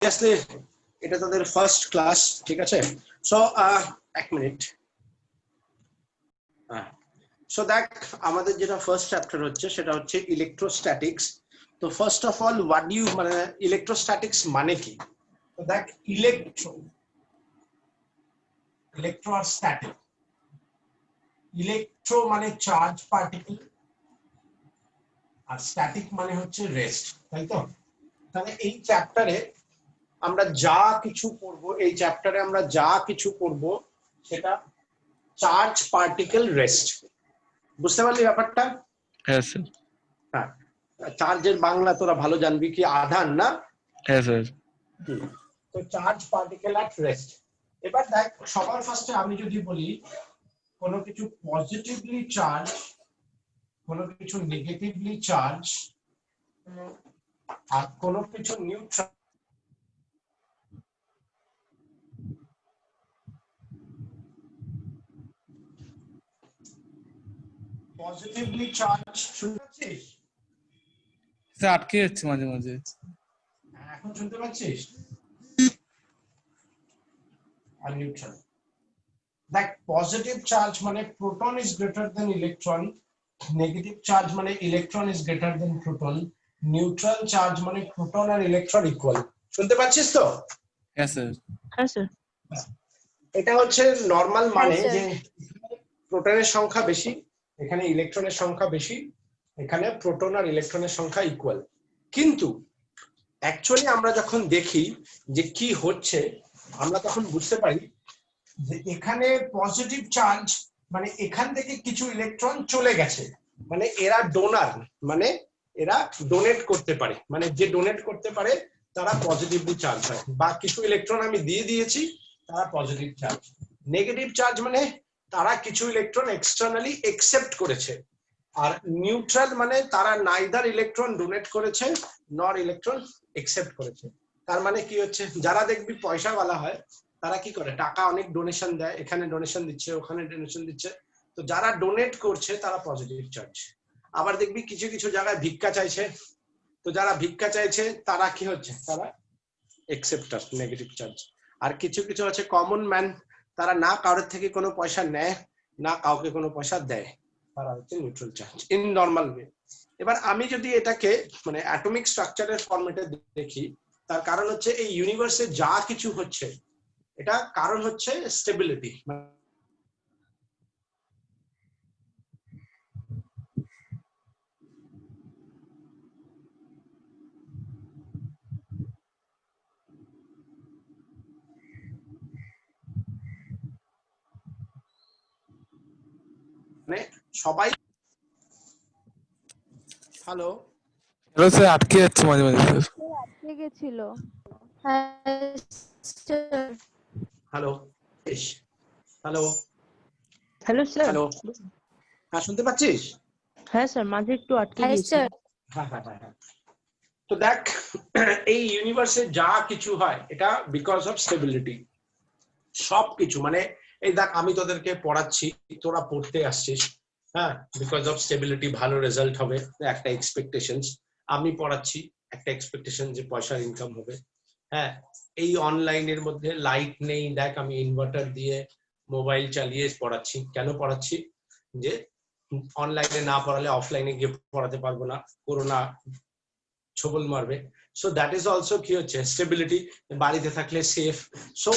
Obviously এটা তাদের first class, ঠিক আছে? সো এক মিনিট। সো দেখ, আমাদের যেটা ফার্স্ট চ্যাপ্টার হচ্ছে সেটা হচ্ছে ইলেকট্রোস্ট্যাটিক্স। তো first of all what do you, মানে ইলেকট্রোস্ট্যাটিক্স মানে কি? তো দেখ, ইলেকট্রো আর স্ট্যাটিক। ইলেকট্রো মানে চার্জ পার্টিকেল, আর স্ট্যাটিক মানে হচ্ছে রেস্ট, তাই তো? তাহলে এই চ্যাপ্টারে আমরা যা কিছু পড়ব, সেটা চার্জ পার্টিকেল রেস্ট। বুঝতে পারলি ব্যাপারটা? হ্যাঁ স্যার। হ্যাঁ, চার্জের বাংলা তোরা ভালো জানবি, কি আধান না? হ্যাঁ স্যার। তো চার্জ পার্টিকেল এট রেস্ট। এবার দেখ, সবার ফার্স্টে আমি যদি বলি কোনো কিছু পজিটিভলি চার্জ, কোনো কিছু নেগেটিভলি চার্জ, আর কোনো কিছু নিউট্রাল। পজিটিভলি চার্জ, শুনতে পাচ্ছিস? স্যার আটকে যাচ্ছে মাঝে মাঝে। এখন শুনতে পাচ্ছিস? আর নিউট্রাল। দেখ, পজিটিভ চার্জ মানে proton is greater than electron, negative charge মানে electron is greater than proton, neutral charge মানে প্রোটন আর ইলেকট্রন ইকুয়াল। শুনতে পাচ্ছিস তো? হ্যাঁ স্যার। হ্যাঁ স্যার। এটা হচ্ছে নরমাল, মানে যে প্রোটনের সংখ্যা বেশি, এখানে ইলেকট্রনের সংখ্যা বেশি, এখানে প্রোটন আর ইলেকট্রনের সংখ্যা ইকুয়াল। কিন্তু অ্যাকচুয়ালি আমরা যখন দেখি যে কি হচ্ছে, আমরা তখন বুঝতে পারি যে এখানে পজিটিভ চার্জ মানে এখান থেকে কিছু ইলেকট্রন চলে গেছে, মানে এরা ডোনার, মানে এরা ডোনেট করতে পারে, মানে যে ডোনেট করতে পারে তারা পজিটিভলি চার্জ হয়, বা কিছু ইলেকট্রন আমি দিয়ে দিয়েছি, তারা পজিটিভ চার্জ। নেগেটিভ চার্জ মানে তারা কিছু ইলেকট্রন এক্সটার্নালি একসেপ্ট করেছে। আর নিউট্রাল মানে তারা নাইদার ইলেকট্রন ডোনেট করেছে নর ইলেকট্রন একসেপ্ট করেছে। তার মানে কি হচ্ছে, যারা দেখবি পয়সাওয়ালা হয় তারা কি করে, টাকা অনেক ডোনেশন দেয়, এখানে ডোনেশন দিচ্ছে, ওখানে ডোনেশন দিচ্ছে। তো যারা ডোনেট করছে তারা পজিটিভ চার্জ। আবার দেখবি কিছু কিছু জায়গায় ভিক্ষা চাইছে, তো যারা ভিক্ষা চাইছে তারা কি হচ্ছে, তারা একসেপ্টার, নেগেটিভ চার্জ। আর কিছু কিছু আছে কমন ম্যান, তারা না কারোর থেকে কোনো পয়সা নেয় না কাউকে কোনো পয়সা দেয়, তারা হচ্ছে neutral charge in normal way. এবার আমি যদি এটাকে মানে অ্যাটমিক স্ট্রাকচারের ফরম্যাটে দেখি, তার কারণ হচ্ছে এই ইউনিভার্সে যা কিছু হচ্ছে এটা কারণ হচ্ছে স্টেবিলিটি। মানে সবাই, হ্যালো হ্যালো স্যার, আটকে যাচ্ছে মাঝে মাঝে স্যার। আটকে গেছিল। হ্যাঁ sir. Hello hello hello sir. Hello, হ্যাঁ শুনতে পাচ্ছিস? হ্যাঁ স্যার, মাঝে একটু আটকে গিয়েছিল। হ্যাঁ হ্যাঁ হ্যাঁ। তো দেখ, এই ইউনিভার্সে যা কিছু হয় এটা বিকজ অফ স্টেবিলিটি। সবকিছু মানে এই দেখ, আমি তোদেরকে পড়াচ্ছি, তোরা পড়তে আসছিস, হ্যাঁ, বিকজ অফ স্টেবিলিটি ভালো রেজাল্ট হবে, একটা এক্সপেকটেশন। আমি পড়াচ্ছি, একটা এক্সপেকটেশন যে পয়সার ইনকাম হবে। হ্যাঁ, এই অনলাইনের মধ্যে লাইট নেই, দেখ আমি ইনভার্টার দিয়ে মোবাইল চালিয়ে পড়াচ্ছি। কেন পড়াচ্ছি? যে অনলাইনে না পড়ালে অফলাইনে গিয়ে পড়াতে পারবো না, করোনা ছবল মারবে। সো দ্যাট ইজ অলসো কি হচ্ছে, স্টেবিলিটি। বাড়িতে থাকলে safe. So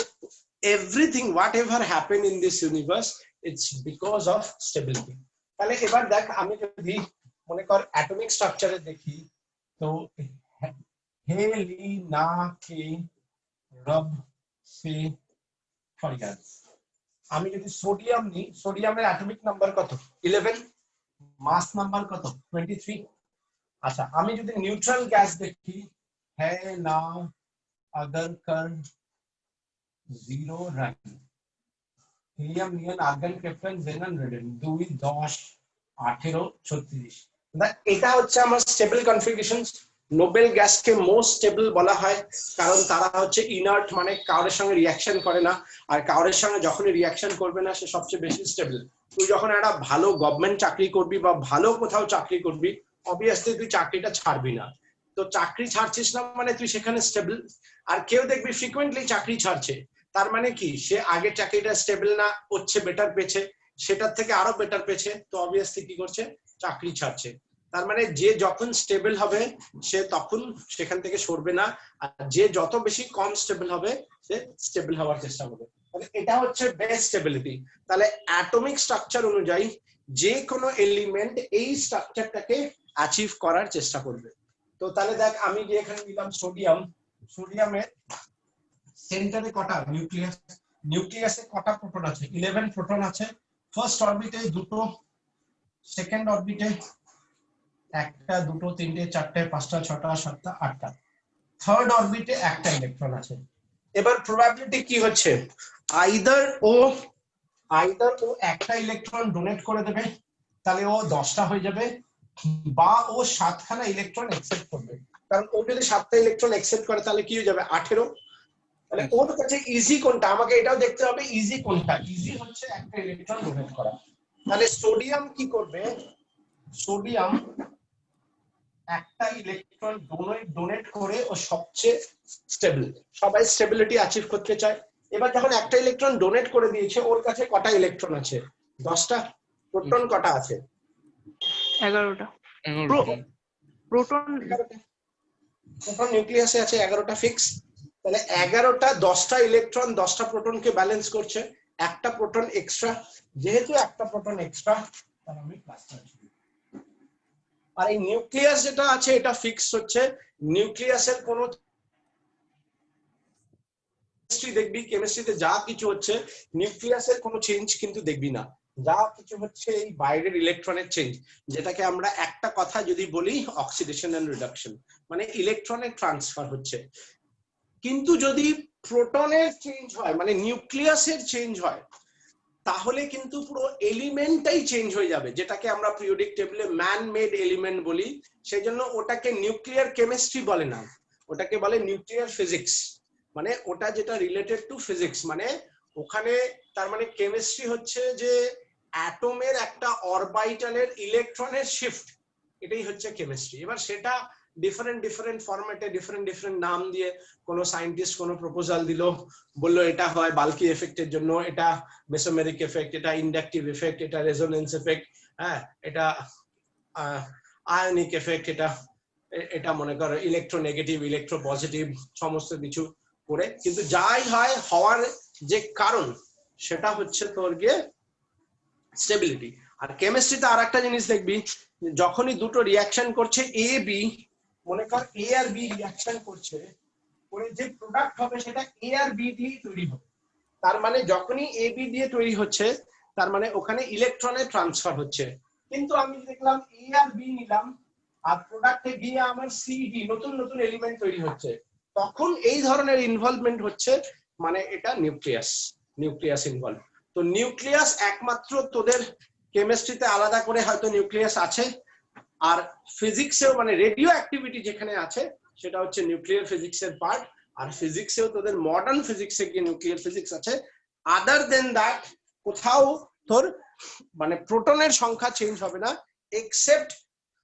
everything what ever happen in this universe, it's because of stability. তাহলে এবার দেখ, আমি যদি মনে কর অ্যাটমিক স্ট্রাকচারে দেখি, তো হে লি না কে রব সে ফরিয়াদ। আমি যদি সোডিয়াম নিই, সোডিয়ামের অ্যাটমিক নাম্বার কত? 11। মাস নাম্বার কত? 23। আচ্ছা, আমি যদি নিউট্রাল গ্যাস দেখি, হ্যাঁ না अगर कर 0 रन, helium neon argon krypton xenon radon 2 10 18 36। এটা হচ্ছে আমার স্টেবল কনফিগারেশন। নোবেল গ্যাসকে মোস্ট স্টেবল বলা হয় কারণ তারা হচ্ছে ইনার্ট, মানে কারোর সঙ্গে রিঅ্যাকশন করে না, আর কারোর সঙ্গে যখনই রিঅ্যাকশন করবে না সে সবচেয়ে বেশি স্টেবল। তুই যখন একটা ভালো গভর্নমেন্ট চাকরি করবি বা ভালো কোথাও চাকরি করবি, অবভিয়াসলি তুই চাকরিটা ছাড়বি না। তো চাকরি ছাড়ছিস না মানে তুই সেখানে স্টেবল। আর কেউ দেখবি ফ্রিকোয়েন্টলি চাকরি ছাড়ছে, তার মানে কি সে আগে চাকরিটা স্টেবল না হচ্ছে, বেটার পেয়েছে, সেটার থেকে আরো বেটার পেয়েছে, তো অবভিয়াসলি কি করছে, চাকরি ছাড়ছে। তার মানে যে যখন স্টেবল হবে সে তখন সেখান থেকে সরবে না, আর যে যত বেশি কম স্টেবল হবে সে স্টেবল হওয়ার চেষ্টা করবে। তাহলে এটা হচ্ছে বেস্ট স্টেবিলিটি। তাহলে অ্যাটমিক স্ট্রাকচার অনুযায়ী যে কোনো এলিমেন্ট এই স্ট্রাকচারটাকে অ্যাচিভ করার চেষ্টা করবে। তো তাহলে দেখ আমি যে এখানে নিলাম সোডিয়াম, সোডিয়ামের সেন্টারে কটা নিউক্লিয়াস, নিউক্লিয়াসে কটা প্রোটন আছে, 11 প্রোটন আছে। ফার্স্ট অরবিটে দুটো, সেকেন্ড অরবিটে একটা, দুটো, তিনটে, চারটে, পাঁচটা, ছটা, সাতটা, আটটা, থার্ড অরবিটে একটা ইলেকট্রন আছে। এবার প্রবাবিলিটি কি হচ্ছে, আইদার ও একটা ইলেকট্রন ডোনেট করে দেবে, তাহলে ও 10টা হয়ে যাবে, বা ও 7খানা ইলেকট্রন অ্যাকসেপ্ট করবে। কারণ ও যদি 7টা ইলেকট্রন অ্যাকসেপ্ট করে তাহলে কি হয়ে যাবে, 18। তাহলে ওর কাছে ইজি কোনটা, আমাকে এটাও দেখতে হবে ইজি কোনটা। ইজি হচ্ছে একটা ইলেকট্রন ডোনেট করা। তাহলে সোডিয়াম কি করবে, সোডিয়াম একটা ইলেকট্রন ডোনেট করে ও সবচেয়ে স্টেবল, সবাই স্টেবিলিটি অ্যাচিভ করতে চায়। এবার যখন একটা ইলেকট্রন ডোনেট করে দিয়েছে, ওর কাছে কটা ইলেকট্রন আছে, 10টা। প্রোটন কটা আছে, 11টা। 11টা। প্রোটন প্রোটন নিউক্লিয়াসে আছে 11টা ফিক্স। তাহলে 11টা 10টা ইলেকট্রন 10টা প্রোটনকে ব্যালেন্স করছে, একটা প্রোটন এক্সট্রা, যেহেতু একটা প্রোটন এক্সট্রা তাহলে আমি প্লাস চার্জ। আর এই নিউক্লিয়াস যেটা আছে এটা ফিক্স হচ্ছে, নিউক্লিয়াসের কোনো দেখবি কেমিস্ট্রিতে যা কিছু হচ্ছে নিউক্লিয়াসের কোনো চেঞ্জ কিন্তু দেখবি না, যা কিছু হচ্ছে এই বাইরের ইলেকট্রনের চেঞ্জ, যেটাকে আমরা একটা কথা যদি বলি অক্সিডেশন এন্ড রিডাকশন, মানে ইলেকট্রনের ট্রান্সফার হচ্ছে। কিন্তু যদি প্রোটনের চেঞ্জ হয়, মানে নিউক্লিয়াসের চেঞ্জ হয়, তাহলে কিন্তু পুরো এলিমেন্টটাই চেঞ্জ হয়ে যাবে, যেটাকে আমরা পিরিয়ডিক টেবিলে ম্যান মেড এলিমেন্ট বলি। সেই জন্য ওটাকে নিউক্লিয়ার কেমিস্ট্রি বলে না, ওটাকে বলে নিউক্লিয়ার ফিজিক্স। মানে ওটা যেটা রিলেটেড টু ফিজিক্স, মানে ওখানে তার মানে কেমিস্ট্রি হচ্ছে যে অ্যাটমের একটা অরবিটালের ইলেকট্রনের শিফট, এটাই হচ্ছে কেমিস্ট্রি। এবার সেটা ডিফারেন্ট ফরম্যাটে ডিফারেন্ট নাম দিয়ে কোনো সায়েন্টিস্ট কোনো প্রপোজাল দিল, বললো এটা হয় বাল্কি এফেক্টের জন্য, এটা মেসোমেরিক এফেক্ট, এটা ইন্ডাকটিভ এফেক্ট, এটা রেজোনেন্স এফেক্ট, হ্যাঁ এটা আয়নিক এফেক্ট, এটা মনে করো ইলেকট্রোনেগেটিভ ইলেকট্রো পজিটিভ, সমস্ত কিছু করে। কিন্তু যাই হয় হওয়ার যে কারণ সেটা হচ্ছে তোর গিয়ে স্টেবিলিটি। আর কেমিস্ট্রিতে আর একটা জিনিস দেখবি, যখনই দুটো রিয়াকশন করছে এ বি, মনে কর এ আর বি রিয়াকশন করছে, করে যে প্রোডাক্ট হবে সেটা এ আর বি দিয়ে তৈরি হবে। তার মানে যখনই এ বি দিয়ে তৈরি হচ্ছে তার মানে ওখানে ইলেকট্রনের ট্রান্সফার হচ্ছে। কিন্তু আমি দেখলাম এ আর বি নিলাম আর প্রোডাক্টে গিয়ে আমার সি ডি, নতুন এলিমেন্ট তৈরি হচ্ছে, তখন এই ধরনের ইনভলভমেন্ট হচ্ছে, মানে এটা নিউক্লিয়াস ইনভলভ। তো নিউক্লিয়াস একমাত্র তোদের কেমিস্ট্রিতে আলাদা করে হয়তো নিউক্লিয়াস আছে, আর ফিজিক্সেও মানে রেডিও অ্যাক্টিভিটি যেখানে আছে সেটা হচ্ছে নিউক্লিয়ার ফিজিক্সের পার্ট। আর ফিজিক্সেও তোদের মডার্ন ফিজিক্সে গিয়ে নিউক্লিয়ার ফিজিক্স আছে। আদার দেন দ্যাট কোথাও তোর মানে প্রোটনের সংখ্যা চেঞ্জ হবে না, এক্সেপ্ট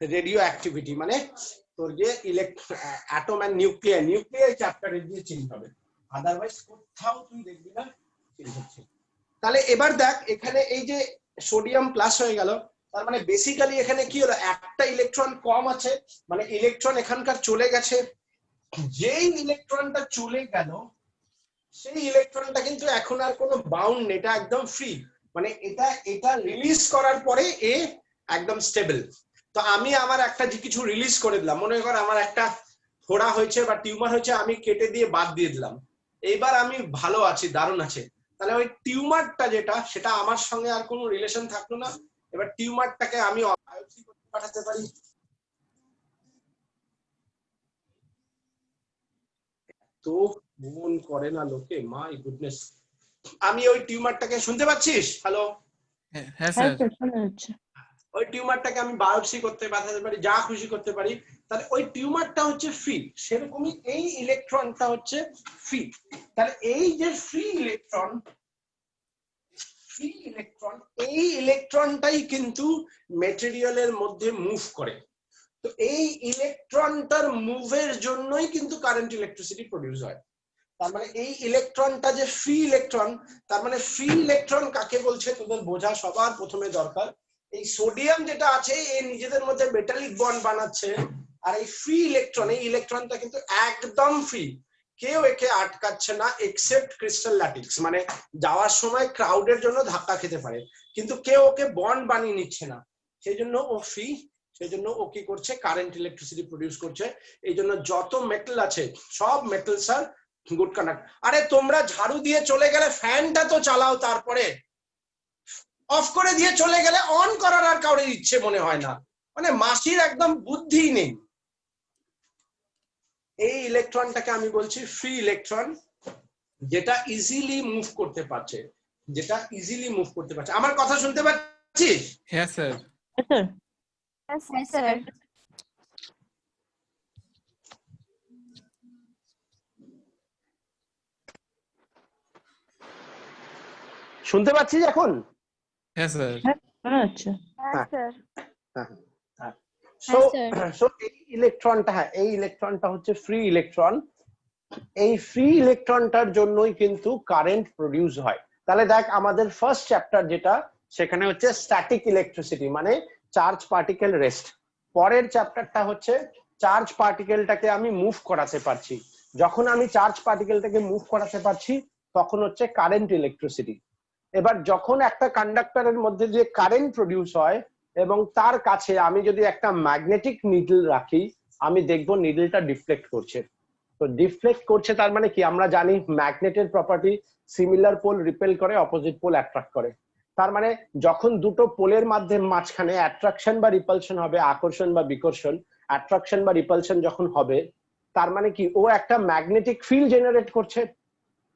রেডিও অ্যাক্টিভিটি, মানে তোর যে অ্যাটম এন্ড নিউক্লিয়ার চ্যাপ্টারে গিয়ে চেঞ্জ হবে, আদারওয়াইজ কোথাও তুই দেখবি না চেঞ্জ হচ্ছে। তাহলে এবার দেখ এখানে এই যে সোডিয়াম প্লাস হয়ে গেল, তার মানে বেসিক্যালি এখানে কি হলো, একটা ইলেকট্রন কম আছে, মানে ইলেকট্রন এখানকার চলে গেছে। যেই ইলেকট্রনটা চলে গেল সেই ইলেকট্রনটা কিন্তু এখন আর কোনো বাউন্ড নেই, এটা একদম ফ্রি, মানে এটা রিলিজ করার পরে এ একদম স্টেবল। তো আমি আমার একটা যে কিছু রিলিজ করে দিলাম, মনে কর আমার একটা ফোড়া হয়েছে বা টিউমার হয়েছে, আমি কেটে দিয়ে বাদ দিয়ে দিলাম, এইবার আমি ভালো আছি, দারুণ আছে। তাহলে ওই টিউমারটা যেটা সেটা আমার সঙ্গে আর কোনো রিলেশন থাকলো না। এবার টিউমারটাকে আমি বায়োপসি করতে পাঠাতে পারি। তো মন করে না লোকে, মাই গুডনেস। আমি ওই টিউমারটাকে শুনতে পাচ্ছিস? হ্যালো? হ্যাঁ হ্যাঁ স্যার। স্যার শোনা যাচ্ছে। ওই টিউমারটাকে আমি বায়োপসি করতে পাঠাতে পারি, যা খুশি করতে পারি। তাহলে ওই টিউমারটা হচ্ছে ফ্রি, সেরকমই এই ইলেকট্রনটা হচ্ছে ফ্রি। তাহলে এই যে ফ্রি ইলেকট্রন, এই ইলেকট্রনটাই কিন্তু মেটেরিয়ালের মধ্যে মুভ করে। তো তো এই ইলেকট্রনটার মুভের জন্যই কিন্তু কারেন্ট ইলেকট্রিসিটি প্রডিউস হয়। তার মানে এই ইলেকট্রনটা যে ফ্রি ইলেকট্রন, তার মানে ফ্রি ইলেকট্রন কাকে বলছে তোদের বোঝা সবার প্রথমে দরকার। এই সোডিয়াম যেটা আছে এই নিজেদের মধ্যে মেটালিক বন্ড বানাচ্ছে, আর এই ফ্রি ইলেকট্রন, এই ইলেকট্রনটা কিন্তু একদম ফ্রি, কেউ একে আটকাচ্ছে না এক্সেপ্ট ক্রিস্টাল ল্যাটিক্স, মানে যাওয়ার সময় ক্রাউডের জন্য ধাক্কা খেতে পারে, কিন্তু কেউ ওকে বন্ড বানিয়ে নিচ্ছে না, সেই জন্য ও ফ্রি, সেই জন্য ও কি করছে কারেন্ট ইলেকট্রিসিটি প্রডিউস করছে। এই জন্য যত মেটাল আছে সব মেটালস আর গুড কন্ডাক্ট। আরে তোমরা ঝাড়ু দিয়ে চলে গেলে ফ্যানটা তো চালাও, তারপরে অফ করে দিয়ে চলে গেলে অন করার আর কারোর ইচ্ছে মনে হয় না, মানে মাসির একদম বুদ্ধি নেই। এই ইলেকট্রনটাকে আমি বলছি ফ্রি ইলেকট্রন, যেটা ইজিলি মুভ করতে পারছে, যেটা ইজিলি মুভ করতে পারছে। আমার কথা শুনতে পাচ্ছিস? হ্যাঁ স্যার। স্যার শুনতে পাচ্ছিস এখন? হ্যাঁ স্যার। আচ্ছা সো এই ইলেকট্রনটা, হ্যাঁ এই ইলেকট্রনটা হচ্ছে ফ্রি ইলেকট্রন, এই ফ্রি ইলেকট্রনটার জন্যই কিন্তু কারেন্ট প্রডিউস হয়। তাহলে দেখ আমাদের ফার্স্ট চ্যাপ্টার যেটা, সেখানে হচ্ছে স্ট্যাটিক ইলেকট্রিসিটি মানে চার্জ পার্টিকেল রেস্ট। পরের চ্যাপ্টারটা হচ্ছে চার্জ পার্টিকেলটাকে আমি মুভ করাতে পারছি। যখন আমি চার্জ পার্টিকেলটাকে মুভ করাতে পারছি তখন হচ্ছে কারেন্ট ইলেকট্রিসিটি। এবার যখন একটা কন্ডাক্টরের মধ্যে যে কারেন্ট প্রডিউস হয় এবং তার কাছে আমি যদি একটা ম্যাগনেটিক নিডল রাখি, আমি দেখবো নিডলটা ডিফ্লেক্ট করছে। তো ডিফ্লেক্ট করছে তার মানে কি, আমরা জানি ম্যাগনেটের প্রপার্টি সিমিলার পোল রিপেল করে, অপোজিট পোল অ্যাট্রাক্ট করে। তার মানে যখন দুটো পোলের মাঝখানে অ্যাট্রাকশন বা রিপালশন হবে, আকর্ষণ বা বিকর্ষণ, অ্যাট্রাকশন বা রিপালশন যখন হবে, তার মানে কি ও একটা ম্যাগনেটিক ফিল্ড জেনারেট করছে।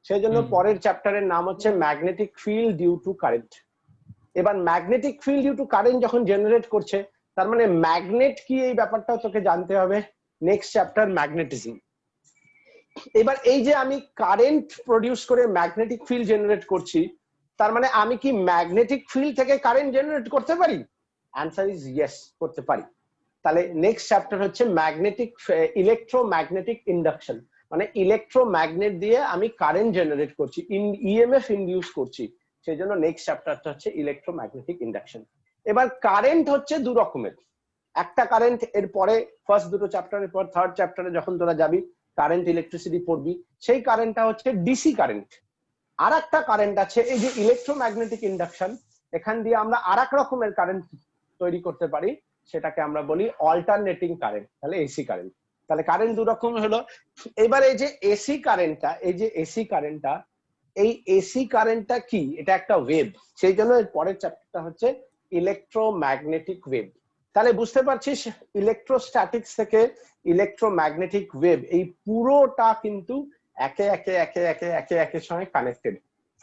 সেই জন্য পরের চ্যাপ্টারের নাম হচ্ছে magnetic field due to current. এবার magnetic field due to current যখন জেনারেট করছে, তার মানে ম্যাগনেট কি এই ব্যাপারটাও তোকে জানতে হবে। Next chapter magnetism. এবার এই যে আমি কারেন্ট প্রডিউস করে ম্যাগনেটিক ফিল্ড জেনারেট করছি, তার মানে আমি কি ম্যাগনেটিক ফিল্ড থেকে কারেন্ট জেনারেট করতে পারি? অ্যান্সার ইজ ইয়েস, করতে পারি। তাহলে নেক্সট চ্যাপ্টার হচ্ছে ম্যাগনেটিক ইলেকট্রোম্যাগনেটিক ইন্ডাকশন, মানে ইলেকট্রোম্যাগনেট দিয়ে আমি কারেন্ট জেনারেট করছি, ইএমএফ ইনডিউস করছি, সেই জন্য নেক্সট চ্যাপ্টারটা হচ্ছে ইলেকট্রোম্যাগনেটিক ইন্ডাকশন। এবার কারেন্ট হচ্ছে দু রকমের, একটা কারেন্ট এর পরে ফার্স্ট দুটো চ্যাপ্টারের পর থার্ড চ্যাপ্টারে যখন তোরা যাবি কারেন্ট ইলেকট্রিসিটি পড়বি, সেই কারেন্টটা হচ্ছে ডিসি কারেন্ট। আর একটা কারেন্ট আছে এই যে ইলেকট্রোম্যাগনেটিক ইন্ডাকশন, এখান দিয়ে আমরা আর এক রকমের কারেন্ট তৈরি করতে পারি, সেটাকে আমরা বলি অল্টারনেটিং কারেন্ট, তাহলে এসি কারেন্ট। তাহলে কারেন্ট দু রকম হলো। এবার এই যে এসি কারেন্টটা, এই যে এসি কারেন্টটা, এই এসি কারেন্টটা কি, এটা একটা ওয়েভ, সেই জন্য এর পরের চ্যাপ্টারটা হচ্ছে ইলেকট্রোম্যাগনেটিক ওয়েভ। তাহলে বুঝতে পারছিস ইলেকট্রোস্ট্যাটিক্স থেকে ইলেকট্রোম্যাগনেটিক ওয়েভ এই পুরোটা কিন্তু একে একে একে একে একে একের সঙ্গে কানেক্টেড,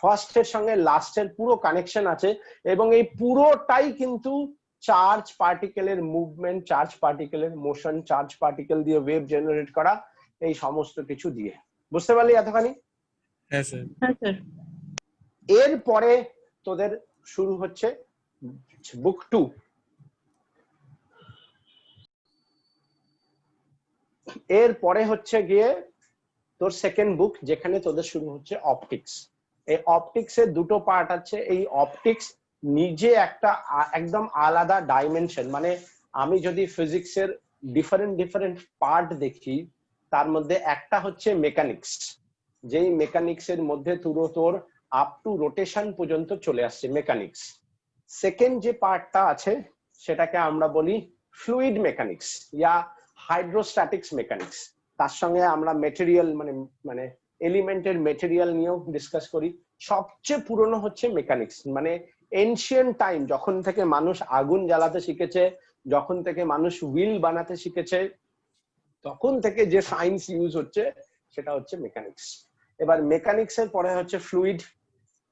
ফার্স্টের সঙ্গে লাস্টের পুরো কানেকশন আছে, এবং এই পুরোটাই কিন্তু চার্জ পার্টিকেলের মুভমেন্ট, চার্জ পার্টিকেলের মোশন, চার্জ পার্টিকেল দিয়ে ওয়েভ জেনারেট করা, এই সমস্ত কিছু দিয়ে। বুঝতে পারলি এতখানি? হ্যাঁ স্যার। এরপরে তোদের শুরু হচ্ছে বুক 2। এরপরে হচ্ছে গিয়ে তোর সেকেন্ড বুক, যেখানে তোদের শুরু হচ্ছে অপটিক্স। এই অপটিক্স এর দুটো পার্ট আছে। এই অপটিক্স নিজে একটা একদম আলাদা ডাইমেনশন, মানে আমি যদি ফিজিক্সের ডিফারেন্ট ডিফারেন্ট পার্ট দেখি, তার মধ্যে একটা হচ্ছে মেকানিক্স, যেই মেকানিক্স এর মধ্যে পুরো তোর আপ টু রোটেশন পর্যন্ত চলে আসছে মেকানিক্স। সেকেন্ড যে পার্টটা আছে সেটাকে আমরা বলি ফ্লুইড মেকানিক্স ইয়া হাইড্রোস্ট্যাটিক্স মেকানিক্স। তার সঙ্গে আমরা মেটেরিয়াল মানে এলিমেন্টের মেটেরিয়াল নিয়েও ডিসকাস করি। সবচেয়ে পুরনো হচ্ছে মেকানিক্স, মানে এনশিয়েন্ট টাইম, যখন থেকে মানুষ আগুন জ্বালাতে শিখেছে, যখন থেকে মানুষ হুইল বানাতে শিখেছে, তখন থেকে যে সায়েন্স ইউজ হচ্ছে সেটা হচ্ছে মেকানিক্স। এবার মেকানিক্স এর পরে হচ্ছে ফ্লুইড,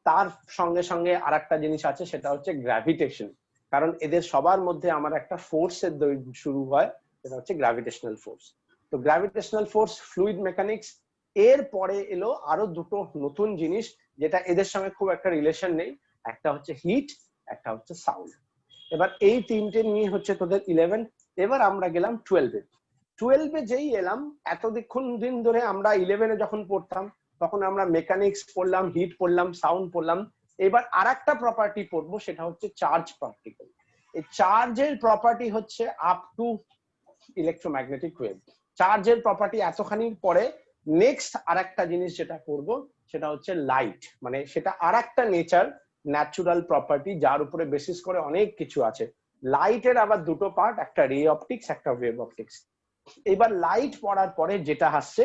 তার সঙ্গে সঙ্গে আর একটা জিনিস আছে সেটা হচ্ছে গ্র্যাভিটেশন, কারণ এদের সবার মধ্যে আমার একটা ফোর্সের শুরু হয়, সেটা হচ্ছে গ্র্যাভিটেশনাল ফোর্স। তো গ্র্যাভিটেশনাল ফোর্স, ফ্লুইড মেকানিক্স। এর পরে এলো আরো দুটো নতুন জিনিস যেটা এদের সঙ্গে খুব একটা রিলেশন নেই, একটা হচ্ছে হিট, একটা হচ্ছে সাউন্ড। এবার এই তিনটে নিয়ে হচ্ছে তোদের 11, এবার আমরা গেলাম 12-এ। 12-এ যেই এলাম, এতক্ষণ দিন ধরে আমরা 11-এ যখন পড়তাম তখন আমরা মেকানিক্স পড়লাম, হিট পড়লাম, সাউন্ড পড়লাম। এবার আরেকটা প্রপার্টি পড়বো, সেটা হচ্ছে চার্জ পার্টিকেল। এই চার্জের প্রপার্টি হচ্ছে আপ টু ইলেকট্রোম্যাগনেটিক ওয়েভ। চার্জের প্রপার্টি এতখানি পরে নেক্সট আরেকটা জিনিস যেটা পড়বো সেটা হচ্ছে লাইট, মানে সেটা আরেকটা নেচার, ন্যাচুরাল প্রপার্টি, যার উপরে বেসিস করে অনেক কিছু আছে। লাইটের আবার দুটো পার্ট, একটা রে অপটিক্স, একটা ওয়েভ অপটিক্স। এবার লাইট পড়ার পরে যেটা আসছে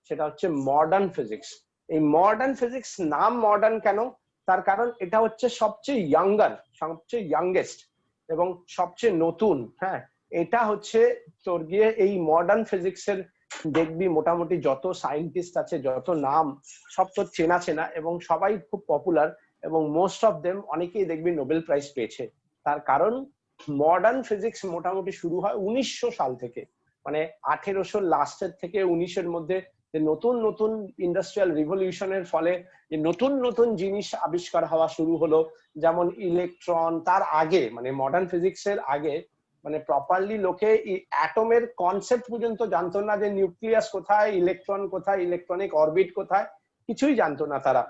সেটা হচ্ছে মডার্ন ফিজিক্স। এই মডার্ন ফিজিক্স নাম মডার্ন কেন, তার কারণ এটা হচ্ছে সবচেয়ে ইয়াঙ্গার, সবচেয়ে ইয়াঙ্গেস্ট এবং সবচেয়ে নতুন। হ্যাঁ, এটা হচ্ছে তোর গিয়ে এই মডার্ন ফিজিক্সের দেখবি মোটামুটি যত সায়েন্টিস্ট আছে, যত নাম, সব তো চেনা চেনা এবং সবাই খুব পপুলার, এবং মোস্ট অফ দেম অনেকেই দেখবি নোবেল প্রাইজ পেয়েছে। তার কারণ মডার্ন ফিজিক্স মোটামুটি শুরু হয় 1900 সাল থেকে, মানে 1800 লাস্টের থেকে 1900-এর মধ্যে যে নতুন নতুন ইন্ডাস্ট্রিয়াল রিভলিউশনের ফলে যে নতুন নতুন জিনিস আবিষ্কার হওয়া শুরু হলো, যেমন ইলেকট্রন। তার আগে মানে মডার্ন ফিজিক্সের আগে মানে প্রপারলি লোকে অ্যাটমের কনসেপ্ট পর্যন্ত জানতো না, যে নিউক্লিয়াস কোথায়, ইলেকট্রন কোথায়, ইলেকট্রনিক অরবিট কোথায়, কিছুই জানতো না তারা।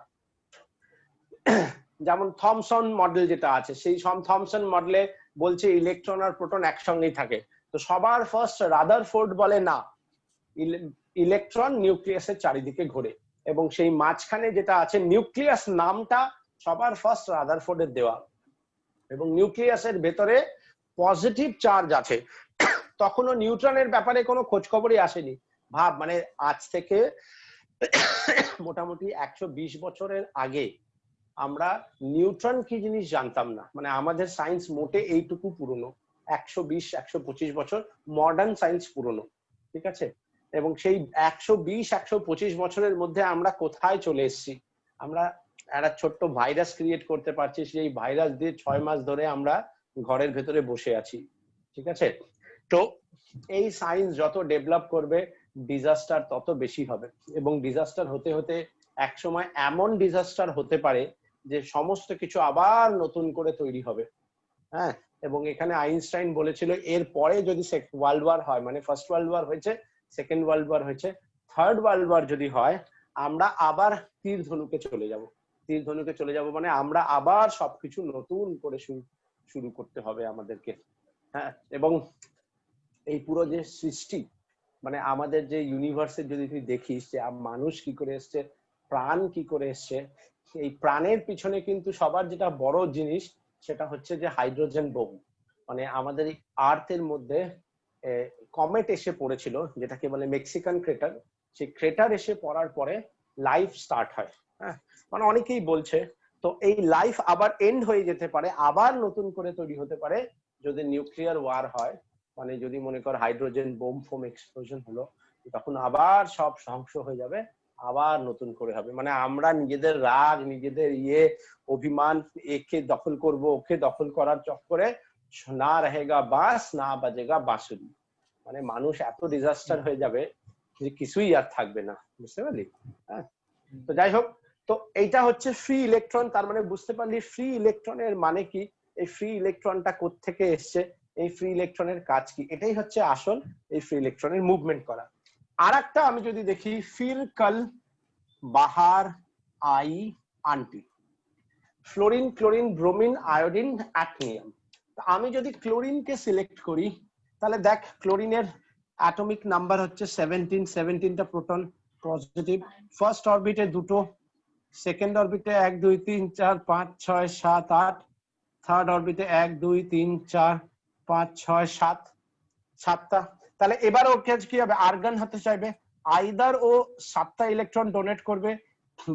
যেমন থমসন মডেল যেটা আছে, সেই থমসন মডেলে বলছে ইলেকট্রন আর প্রোটন একসঙ্গেই থাকে। তো সবার ফার্স্ট রাদারফোর্ড বলে না, ইলেকট্রন নিউক্লিয়াসের চারিদিকে ঘোরে, এবং সেই মাঝখানে যেটা আছে নিউক্লিয়াস নামটা সবার ফার্স্ট রাদারফোর্ডের দেওয়া, এবং নিউক্লিয়াসের ভেতরে পজিটিভ চার্জ আছে। তখনও নিউট্রনের ব্যাপারে কোনো খোঁজ খবরই আসেনি। ভাব, মানে আজ থেকে মোটামুটি 120 বছরের আগে আমরা নিউট্রন কি জিনিস জানতাম না, মানে আমাদের সায়েন্স মোটে এইটুকু পুরনো, 120-125 বছর মডার্ন সায়েন্স পুরনো, ঠিক আছে। এবং সেই 120-125 বছরের মধ্যে আমরা কোথায় চলে এসেছি, আমরা একটা ছোট্ট ভাইরাস ক্রিয়েট করতে পারছি, সেই ভাইরাস দিয়ে 6 মাস ধরে আমরা ঘরের ভেতরে বসে আছি, ঠিক আছে। তো এই সায়েন্স যত ডেভেলপ করবে ডিজাস্টার তত বেশি হবে, এবং ডিজাস্টার হতে হতে একসময় এমন ডিজাস্টার হতে পারে যে সমস্ত কিছু আবার নতুন করে তৈরি হবে। হ্যাঁ, এবং এখানে আইনস্টাইন বলেছিল এর পরে যদি ওয়ার্ল্ড ওয়ার হয়, মানে ফার্স্ট ওয়ার্ল্ড ওয়ার হয়েছে, সেকেন্ড ওয়ার্ল্ড ওয়ার হয়েছে, থার্ড ওয়ার্ল্ড ওয়ার যদি হয়, আমরা আবার তীর ধনুকে চলে যাব। তীর ধনুকে চলে যাব মানে আমরা আবার সবকিছু নতুন করে শুরু করতে হবে আমাদেরকে। হ্যাঁ, এবং এই পুরো যে সৃষ্টি, মানে আমাদের যে ইউনিভার্সে যদি তুই দেখিস যে মানুষ কি করে এসছে, প্রাণ কি করে এসছে, এই প্রাণের পিছনে কিন্তু সবার যেটা বড় জিনিস সেটা হচ্ছে যে হাইড্রোজেন বোম। মানে আমাদের এই আর্থের মধ্যে কমেট এসে পড়েছিল, যেটাকে বলে মেক্সিকান ক্রেটার। সেই ক্রেটার এসে পড়ার পরে লাইফ স্টার্ট হয়। হ্যাঁ, মানে অনেকেই বলছে তো এই লাইফ আবার এন্ড হয়ে যেতে পারে, আবার নতুন করে তৈরি হতে পারে যদি নিউক্লিয়ার ওয়ার হয়। মানে যদি মনে কর হাইড্রোজেন বোম ফোম এক্সপ্লোশন হলো, তখন আবার সব ধ্বংস হয়ে যাবে, আবার নতুন করে হবে। মানে আমরা নিজেদের রাগ, নিজেদের অভিমান, একে দখল করব, ওকে দখল করার চক্করে না রহেগা বাস না বাজেগা বাঁশুরি। মানে মানুষ এত ডিজাস্টার হয়ে যাবে যে কিছুই আর থাকবে না, বুঝতে পারলি? হ্যাঁ, তো যাই হোক, তো এইটা হচ্ছে ফ্রি ইলেকট্রন। তার মানে বুঝতে পারলি ফ্রি ইলেকট্রনের মানে কি, এই ফ্রি ইলেকট্রনটা কোত্থেকে এসছে, এই ফ্রি ইলেকট্রনের কাজ কি, এটাই হচ্ছে আসল এই ফ্রি ইলেকট্রনের মুভমেন্ট করা। আর একটা আমি যদি দেখি, ফির কল বাহার আই আন্টি, ফ্লোরিন, ক্লোরিন, ব্রোমিন, আয়োডিন, অ্যাটমিয়াম। আমি যদি ক্লোরিনকে সিলেক্ট করি, তাহলে দেখ ক্লোরিনের অ্যাটমিক নাম্বার হচ্ছে 17, 17টা প্রোটন পজিটিভ, ফার্স্ট অরবিটে দুটো, সেকেন্ড অরবিটে 1 2 3 4 5 6 7 8, থার্ড অরবিটে 1 2 3 4 5 6 7, 7টা। তাহলে এবার ওর কাজ কি হবে, আর্গন হতে চাইবে, আইদার ও 7টা ইলেকট্রন ডোনেট করবে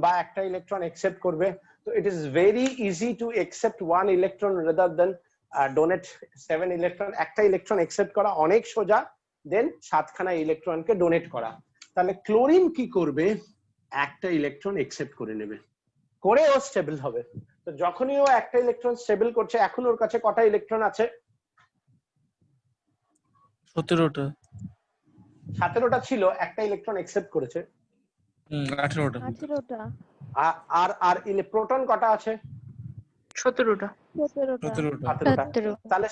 বা একটা ইলেকট্রন একসেপ্ট করবে। তো it is very easy to accept 1 electron rather than donate 7 electron. একটা ইলেকট্রন একসেপ্ট করা অনেক সোজা, দেন 7খানা ইলেকট্রনকে ডোনেট করা। তাহলে ক্লোরিন কি করবে, একটা ইলেকট্রন একসেপ্ট করে নেবে, করে ও স্টেবল হবে। তো যখনই ও একটা ইলেকট্রন স্টেবল করছে, এখন ওর কাছে কটা ইলেকট্রন আছে, 17টা। 17টা ছিল, একটা ইলেকট্রন একসেপ্ট করেছে। 18টা। আর প্রোটন প্রোটন কটা আছে, 17টা। 17টা 17টা। তাহলে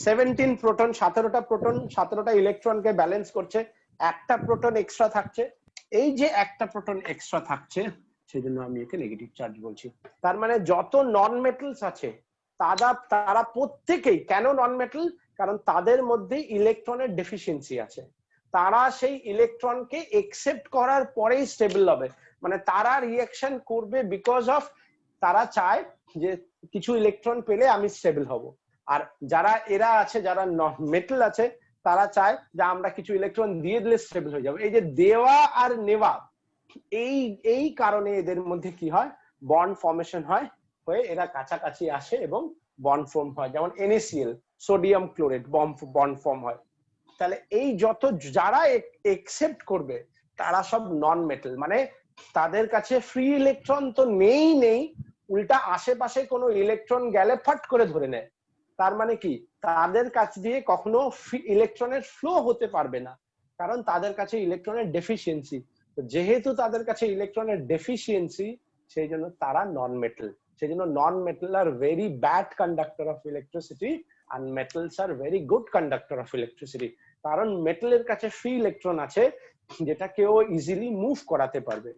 17 প্রোটন, 17টা প্রোটন, 17টা ইলেকট্রনকে ব্যালেন্স করছে, একটা প্রোটন এক্সট্রা থাকছে। এই যে একটা প্রোটন এক্সট্রা থাকছে, সেজন্য আমি একে নেগেটিভ চার্জ বলছি। তার মানে যত নন মেটালস আছে তারা প্রত্যেকেই, কেন নন মেটাল? কারণ তাদের মধ্যে ইলেকট্রনের ডেফিসিয়েন্সি আছে। তারা সেই ইলেকট্রনকে একসেপ্ট করার পরেই স্টেবল হবে, মানে তারা রিঅ্যাকশন করবে বিকজ অফ তারা চায় যে কিছু ইলেকট্রন পেলে আমি স্টেবল হব। আর যারা এরা আছে, যারা মেটাল আছে, তারা চায় যে আমরা কিছু ইলেকট্রন দিয়ে দিলে স্টেবল হয়ে যাবে। এই যে দেওয়া আর নেওয়া, এই কারণে এদের মধ্যে কি হয়, বন্ড ফর্মেশন হয়, হয়ে এরা কাছাকাছি আসে এবং বন্ড ফর্ম হয়। যেমন NaCl, sodium chloride bond form হয়। তাহলে এই যত যারা একসেপ্ট করবে তারা সব নন মেটাল, মানে তাদের কাছে ফ্রি ইলেকট্রন তো নেই, উল্টা আশেপাশে কোনো ইলেকট্রন গেলে ফট করে ধরে নেয়। তার মানে কি, তাদের কাছ দিয়ে কখনো ইলেকট্রনের ফ্লো হতে পারবে না, কারণ তাদের কাছে ইলেকট্রনের ডেফিসিয়েন্সি। যেহেতু তাদের কাছে ইলেকট্রনের ডেফিসিয়েন্সি, সেই জন্য তারা নন মেটাল। সেই জন্য non metal are very bad conductor of electricity, আর metals are very good conductor of electricity. কারণ মেটালের কাছে ফ্রি ইলেকট্রন আছে, যেটা কেউ ইজিলি মুভ করাতে পারবে।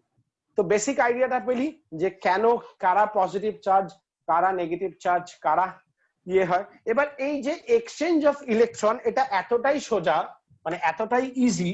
তো বেসিক আইডিয়াটা পেলি যে কেন কারা পজিটিভ চার্জ, কারা নেগেটিভ চার্জ, কারা ইয়ে হয়। এবার এই যে এক্সচেঞ্জ অফ ইলেকট্রন, এটা এতটাই সোজা, মানে এতটাই ইজি,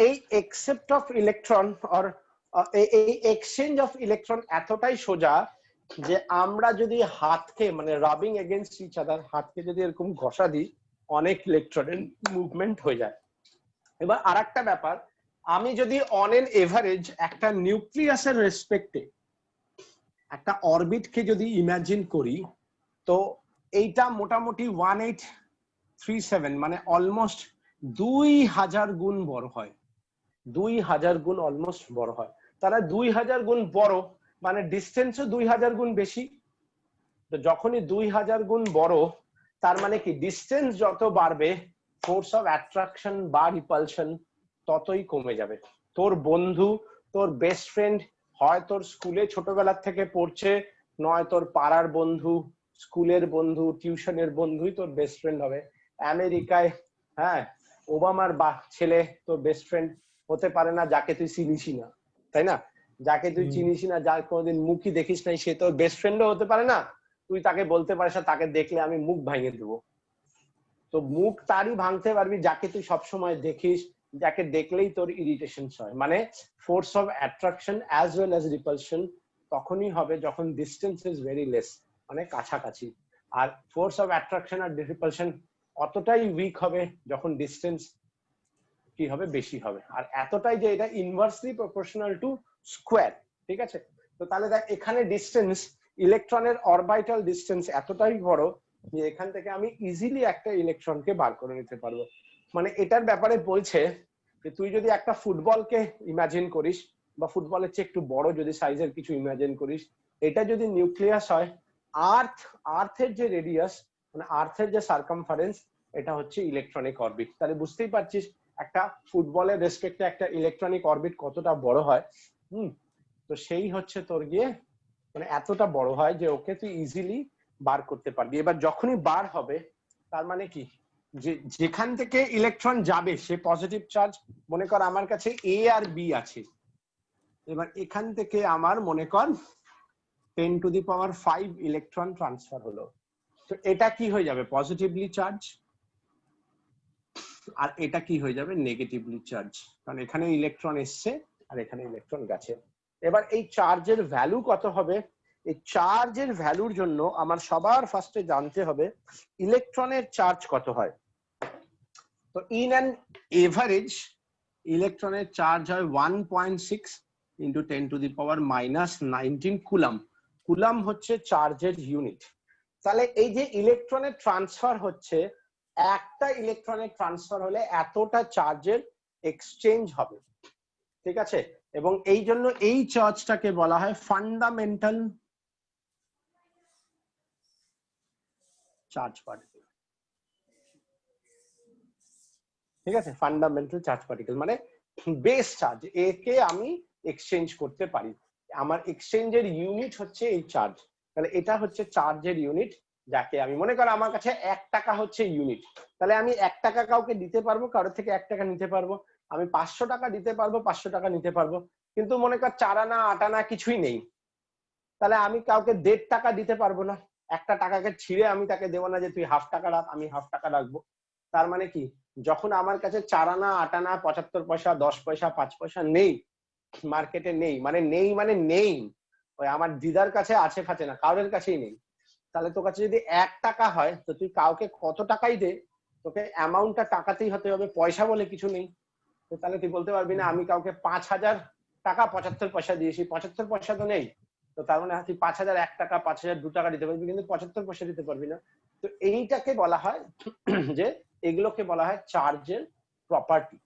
এই একসেপ্ট অফ ইলেকট্রন অর এই এক্সচেঞ্জ অফ ইলেকট্রন এতটাই সোজা যে আমরা যদি হাতকে, মানে রাবিং এগেইনস্ট ইচ আদার, হাতকে যদি এরকম ঘষা দিই, অনেক ইলেকট্রনের মুভমেন্ট হয়ে যায়। এবার আরেকটা ব্যাপার, আমি যদি অন এন এভারেজ একটা নিউক্লিয়াসের রেসপেক্টে একটা অরবিটকে যদি ইমাজিন করি, তো এইটা মোটামুটি 1837, মানে অলমোস্ট 2000 গুণ বড় হয়, 2000 গুণ অলমোস্ট বড় হয়। তারা 2000 গুণ বড়, মানে ডিস্টেন্সও 2000 গুণ বেশি। তো যখনই 2000 গুণ বড়, তার মানে কি ডিস্টেন্স যত বাড়বে, ফোর্স অফ অ্যাট্রাকশন বা রিপালশন ততই কমে যাবে। তোর বন্ধু, তোর বেস্ট ফ্রেন্ড, হয় তোর স্কুলে ছোটবেলার থেকে পড়ছে, নয় তোর পাড়ার বন্ধু, স্কুলের বন্ধু, টিউশনের বন্ধুই তোর বেস্ট ফ্রেন্ড হবে। আমেরিকায়, হ্যাঁ, ওবামার ছেলে তোর বেস্ট ফ্রেন্ড হতে পারে না যাকে তুই চিনিসই না, তাই না? যাকে তুই চিনিসই না, যার কোনোদিন মুখই দেখিস নাই, সে তোর বেস্ট ফ্রেন্ডও হতে পারে না। তুই তাকে বলতে পারিস না তাকে দেখলে আমি মুখ ভাঙিয়ে দেবো। তো মুখ তারই ভাঙতে পারবি যাকে তুই সবসময় দেখিস, যাকে দেখলেই তোর ইরিটেশন হয়। মানে force of attraction as well as repulsion তখনই হবে যখন ডিস্টেন্স ইজ ভেরি লেস, মানে কাছাকাছি। আর ফোর্স অফ অ্যাট্রাকশন আর রিপালশন অতটাই উইক হবে যখন ডিস্টেন্স কি হবে, বেশি হবে। আর এতটাই যে এটা ইনভার্সলি প্রপোর্শনাল টু স্কোয়ার, ঠিক আছে? তো তাহলে দেখ, এখানে ডিস্টেন্স, ইলেকট্রনের অরবিটাল ডিস্টেন্স এতটাই বড় যে এখান থেকে আমি ইজিলি একটা ইলেকট্রনকে বার করে নিতে পারবো। মানে এটার ব্যাপারে বলছে যে তুই যদি একটা ফুটবলকে ইমাজিন করিস, বা ফুটবলের চেয়ে একটু বড় যদি সাইজের কিছু ইমাজিন করিস, এটা যদি নিউক্লিয়াস হয়, আর্থের যে রেডিয়াস, মানে আর্থের যে সার্কামফারেন্স, এটা হচ্ছে ইলেকট্রনিক অরবিট। তাহলে বুঝতেই পারছিস একটা ফুটবলের রেসপেক্টে একটা ইলেকট্রনিক অরবিট কতটা বড় হয়। তো সেই হচ্ছে তোর গিয়ে, মানে এতটা বড় হয় যে ওকে তুই ইজিলি বার করতে পারবি। এবার যখনই বার হবে, তার মানে কি, যে যেখান থেকে ইলেকট্রন যাবে সে পজিটিভ চার্জ, মনে কর আমার কাছে এ আর বি আছে, এবার এখান থেকে আমার মনে কর 10⁵ ইলেকট্রন ট্রান্সফার হলো। তো এটা কি হয়ে যাবে, পজিটিভলি চার্জ, আর এটা কি হয়ে যাবে, নেগেটিভলি চার্জ, কারণ এখানে ইলেকট্রন এসছে আর এখানে ইলেকট্রন গেছে। এবার এই চার্জের ভ্যালু কত হবে? এই চার্জের ভ্যালুর জন্য আমার সবার ফার্স্টে জানতে হবে ইলেকট্রনের চার্জ কত হয়। তো ইন অ্যান এভারেজ ইলেকট্রনের চার্জ হয় 1.6 × 10⁻⁻19 কুলাম। কুলাম হচ্ছে চার্জের ইউনিট। তাহলে এই যে ইলেকট্রনের ট্রান্সফার হচ্ছে, একটা ইলেকট্রনের ট্রান্সফার হলে এতটা চার্জের এক্সচেঞ্জ হবে, ঠিক আছে? এবং এই জন্য এই চার্জটাকে বলা হয় ফান্ডামেন্টাল চার্জ পার্টিকেল, ঠিক আছে? ফান্ডামেন্টাল চার্জ পার্টিকেল মানে বেস চার্জ, একে আমি এক্সচেঞ্জ করতে পারি, আমার এক্সচেঞ্জের ইউনিট হচ্ছে এই চার্জ। তাহলে এটা হচ্ছে চার্জের ইউনিট, যাকে আমি মনে করো আমার কাছে 1 টাকা হচ্ছে ইউনিট, তাহলে আমি 1 টাকা কাউকে দিতে পারবো, কারোর থেকে 1 টাকা নিতে পারবো, আমি 500 টাকা দিতে পারবো, 500 টাকা নিতে পারবো, কিন্তু মনে কর 4 আনা 8 আনা কিছুই নেই, তাহলে আমি কাউকে 1.5 টাকা দিতে পারবো না, একটা টাকাকে ছিঁড়ে আমি তাকে দেবো না যে তুই হাফ টাকা রাখ, আমি হাফ টাকা রাখবো। তার মানে কি, যখন আমার কাছে 4 আনা 8 আনা 75 পয়সা 10 পয়সা 5 পয়সা নেই, মার্কেটে নেই, মানে নেই, ওই আমার দিদার কাছে আছে ফাঁচে না, কারোর কাছেই নেই, তাহলে তোর কাছে যদি 1 টাকা হয় তো তুই কাউকে কত টাকাই দে, তোকে অ্যামাউন্টটা টাকাতেই হতে হবে, পয়সা বলে কিছু নেই। তো তাহলে তুই বলতে পারবি না আমি কাউকে 5000 টাকা 75 পয়সা দিয়েছি, 75 পয়সা তো নেই, তো তার মানে তুই 5000 1 টাকা 5000 2 টাকা দিতে পারবি, কিন্তু 75 পয়সা দিতে পারবি না। তো এইটাকে বলা হয় যে, এগুলোকে বলা হয় চার্জের প্রপার্টি।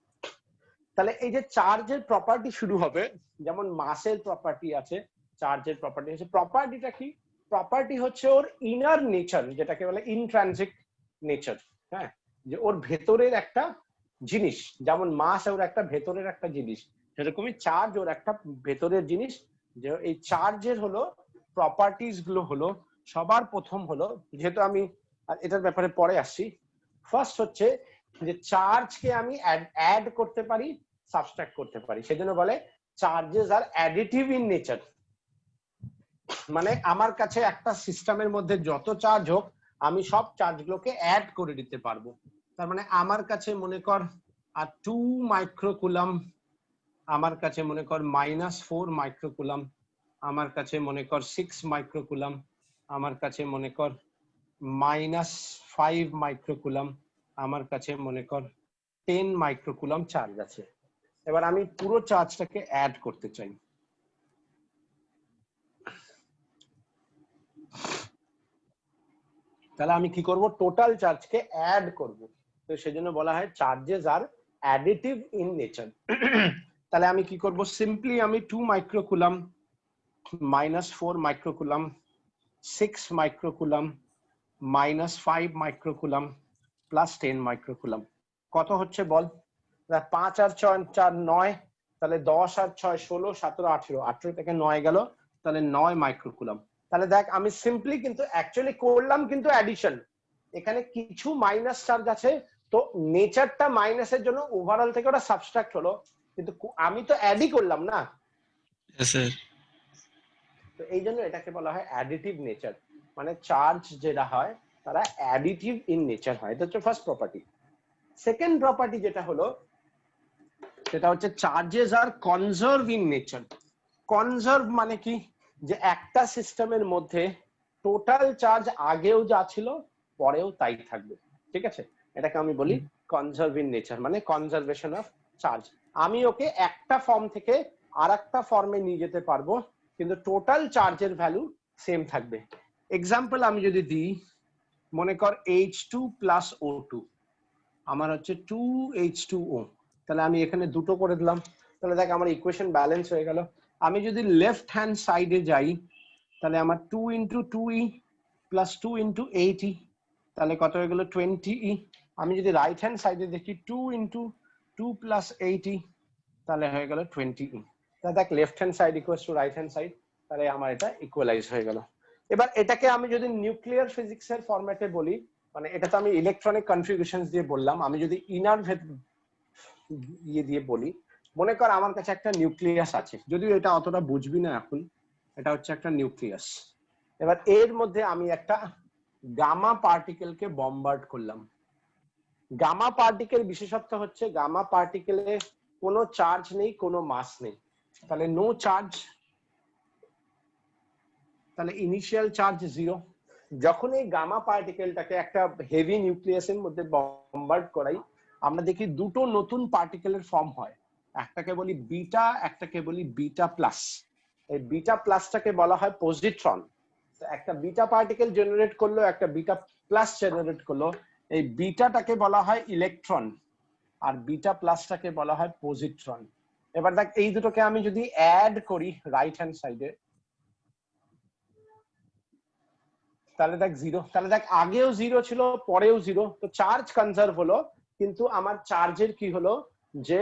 তাহলে এই যে চার্জের প্রপার্টি শুরু হবে, যেমন মাসের প্রপার্টি আছে, চার্জের প্রপার্টি আছে। প্রপার্টিটা কি? প্রপার্টি হচ্ছে ওর ইনার নেচার, যেটাকে বলে ইনট্রানজিক নেচার, হ্যাঁ, যে ওর ভেতরের একটা জিনিস, যেমন মাস ওর একটা ভেতরের একটা জিনিস, সেরকমই চার্জ ওর একটা ভেতরের জিনিস। যে এই চার্জের হলো প্রপার্টিজ গুলো হলো, সবার প্রথম হলো, যেহেতু আমি এটার ব্যাপারে পরে আসছি, ফার্স্ট হচ্ছে যে চার্জকে আমি অ্যাড করতে পারি, সাবট্রাক্ট করতে পারি, সেজন্য বলে charges are additive in nature. মানে আমার কাছে একটা সিস্টেমের মধ্যে যত চার্জ হোক, আমি সব চার্জগুলোকে অ্যাড করে দিতে পারবো। তার মানে আমার কাছে মনে কর 2 মাইক্রোকুলাম, আমার কাছে মনে কর -4 মাইক্রোকুলাম, আমার কাছে মনে কর 6 মাইক্রোকুলাম, আমার কাছে মনে কর -5 মাইক্রোকুলাম, আমার কাছে মনে কর 10 মাইক্রোকুলাম চার্জ আছে। এবার আমি পুরো চার্জটাকে অ্যাড করতে চাই, তাহলে আমি কি করব? টোটাল চার্জকে অ্যাড করব। তো সেজন্য বলা হয় charges are additive in nature. তাহলে আমি কি করব? সিম্পলি আমি 2 মাইক্রোকুলাম -4 মাইক্রোকুলাম 6 মাইক্রোকুলাম -5 মাইক্রোকুলাম প্লাস 10 মাইক্রোকুলাম, কত হচ্ছে বল? 5 আর 6 4 9, তাহলে 10 আর 6 16 17 18, 18 থেকে 9 গেল, তাহলে 9 মাইক্রোকুলাম। তাহলে দেখ আমি সিম্পলি কিন্তু অ্যাকচুয়ালি করলাম কিন্তু অ্যাডিশন, এখানে কিছু মাইনাস চার্জ আছে, তো নেচারটা মাইনাসের জন্য ওভারঅল থেকে ওটা সাবট্রাক্ট হলো, কিন্তু আমি তো অ্যাডই করলাম না। হ্যাঁ স্যার। তো এই জন্য এটাকে বলা হয় অ্যাডিটিভ নেচার, মানে চার্জ যেটা হয় তারা অ্যাডিটিভ ইন নেচার হয়। এটা হচ্ছে ফার্স্ট প্রপার্টি। সেকেন্ড প্রপার্টি যেটা হলো, সেটা হচ্ছে charges are conserve in nature. Conserve মানে কি? যে একটা সিস্টেমের মধ্যে টোটাল চার্জ আগেও যা ছিল পরেও তাই থাকবে, ঠিক আছে? এটাকে আমি বলি কনজার্ভ ইন নেচার, মানে কনজারভেশন অফ চার্জ। আমি ওকে একটা ফর্ম থেকে আরেকটা ফর্মে নিয়ে যেতে পারবো, কিন্তু টোটাল চার্জের ভ্যালু সেম থাকবে। এক্সাম্পল আমি যদি দিই, মনে কর H2 প্লাস O2, আমার হচ্ছে 2H2O, তাহলে আমি এখানে দুটো করে দিলাম, তাহলে দেখ আমার ইকুয়েশন ব্যালেন্স হয়ে গেল। আমি যদি লেফট হ্যান্ড সাইডে যাই, তাহলে আমার 2 × 2E প্লাস 2 × 8E, তাহলে কত হয়ে গেল? 20E। আমি যদি রাইট হ্যান্ড সাইডে দেখি 2 × 2 প্লাস 8E, তাহলে হয়ে গেল 20E। তাহলে দেখ left hand side equals to right hand side, তাহলে আমার এটা ইকুয়ালাইজ হয়ে গেল। এবার এটাকে আমি যদি নিউক্লিয়ার ফিজিক্সের ফরম্যাটে বলি, মানে এটা তো আমি ইলেকট্রনিক কনফিগারেশনস দিয়ে বললাম, আমি যদি ইনার ইয়ে দিয়ে বলি, মনে কর আমার কাছে একটা নিউক্লিয়াস আছে, যদিও এটা অতটা বুঝবি না এখন, এটা হচ্ছে একটা নিউক্লিয়াস। এবার এর মধ্যে আমি একটা গামা পার্টিকেলকে বম্বার্ড করলাম। গামা পার্টিকেল বিশেষত্ব হচ্ছে গামা পার্টিকেলে কোনো চার্জ নেই, কোনো মাস নেই, তাহলে নো চার্জ, তাহলে ইনিশিয়াল চার্জ 0। যখন এই গামা পার্টিকেলটাকে একটা হেভি নিউক্লিয়াসের মধ্যে বম্বার্ড করাই, আমরা দেখি দুটো নতুন পার্টিকেলের ফর্ম হয়, একটাকে বলি বিটা, একটাকে বলি বিটা প্লাস। এই বিটা প্লাসটাকে বলা হয় পজিট্রন। একটা বিটা পার্টিকেল জেনারেট করলো, একটা বিটা প্লাস জেনারেট করলো, এই বিটাটাকে বলা হয় ইলেকট্রন আর বিটা প্লাসটাকে বলা হয় পজিট্রন। এবার দেখ এই দুটোকে আমি যদি অ্যাড করি রাইট হ্যান্ড সাইডে, তাহলে দেখ জিরো, তাহলে দেখ আগেও জিরো ছিল পরেও জিরো, তো চার্জ কনজার্ভ হলো, কিন্তু আমার চার্জের কি হলো যে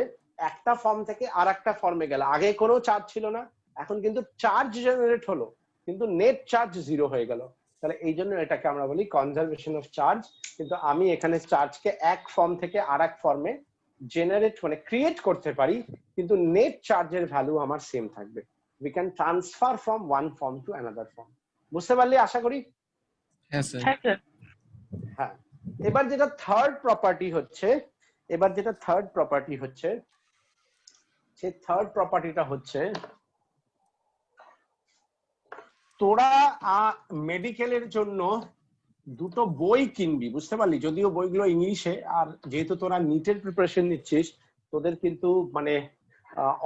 একটা ফর্ম থেকে আর একটা ফর্মে গেল। আগে কোনো চার্জ ছিল না, এখন কিন্তু চার্জ জেনারেট হলো, কিন্তু নেট চার্জ জিরো হয়ে গেল। তাহলে এই জন্য এটাকে আমরা বলি কনজারভেশন অফ চার্জ। কিন্তু আমি এখানে চার্জকে এক ফর্ম থেকে আর এক ফর্মে জেনারেট মানে ক্রিয়েট করতে পারি, কিন্তু নেট চার্জের ভ্যালু আমার সেম থাকবে। We can transfer from one form to another form. বুঝতে পারলি আশা করি? হ্যাঁ স্যার। হ্যাঁ স্যার। হ্যাঁ, এবার যেটা থার্ড প্রপার্টি হচ্ছে, সেই থার্ড প্রপার্টিটা হচ্ছে তোরা মেডিকেলের জন্য দুটো বই কিনবি, বুঝতে পারলি? যদিও বইগুলো ইংলিশে, আর যেহেতু তোরা নিটের প্রিপারেশন নিচ্ছিস, তোদের কিন্তু মানে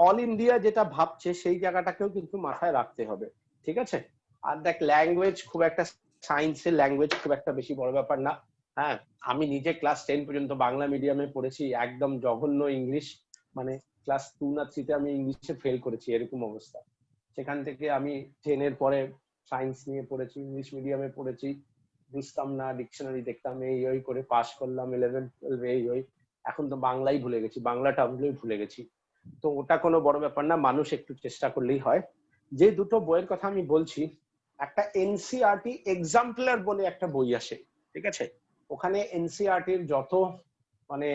অল ইন্ডিয়া যেটা ভাবছে সেই জায়গাটাকেও কিন্তু মাথায় রাখতে হবে, ঠিক আছে? আর দেখ ল্যাঙ্গুয়েজ খুব একটা, সায়েন্সের ল্যাঙ্গুয়েজ খুব একটা বেশি বড় ব্যাপার না। হ্যাঁ, আমি নিজে ক্লাস 10 পর্যন্ত বাংলা মিডিয়ামে পড়েছি, একদম জঘন্য ইংলিশ, মানে ক্লাস 2 না 3 তে আমি ইংলিশে ফেল করেছি, এরকম অবস্থা। সেখান থেকে আমি 10 এর পরে সায়েন্স নিয়ে পড়েছি, ইংলিশ মিডিয়ামে পড়েছি, বুঝতাম না, ডিকশনারি দেখতাম, এই ওই করে পাস করলাম 11 12 এই ওই। এখন তো বাংলাই ভুলে গেছি, বাংলা টার্মগুলোই ভুলে গেছি। তো ওটা কোনো বড় ব্যাপার না, মানুষ একটু চেষ্টা করলেই হয়। যে দুটো বইয়ের কথা আমি বলছি, একটা এনসিইআরটি এক্সাম্পলার বলে একটা বই আসে, ঠিক আছে? ওখানে এনসিইআরটির যত মানে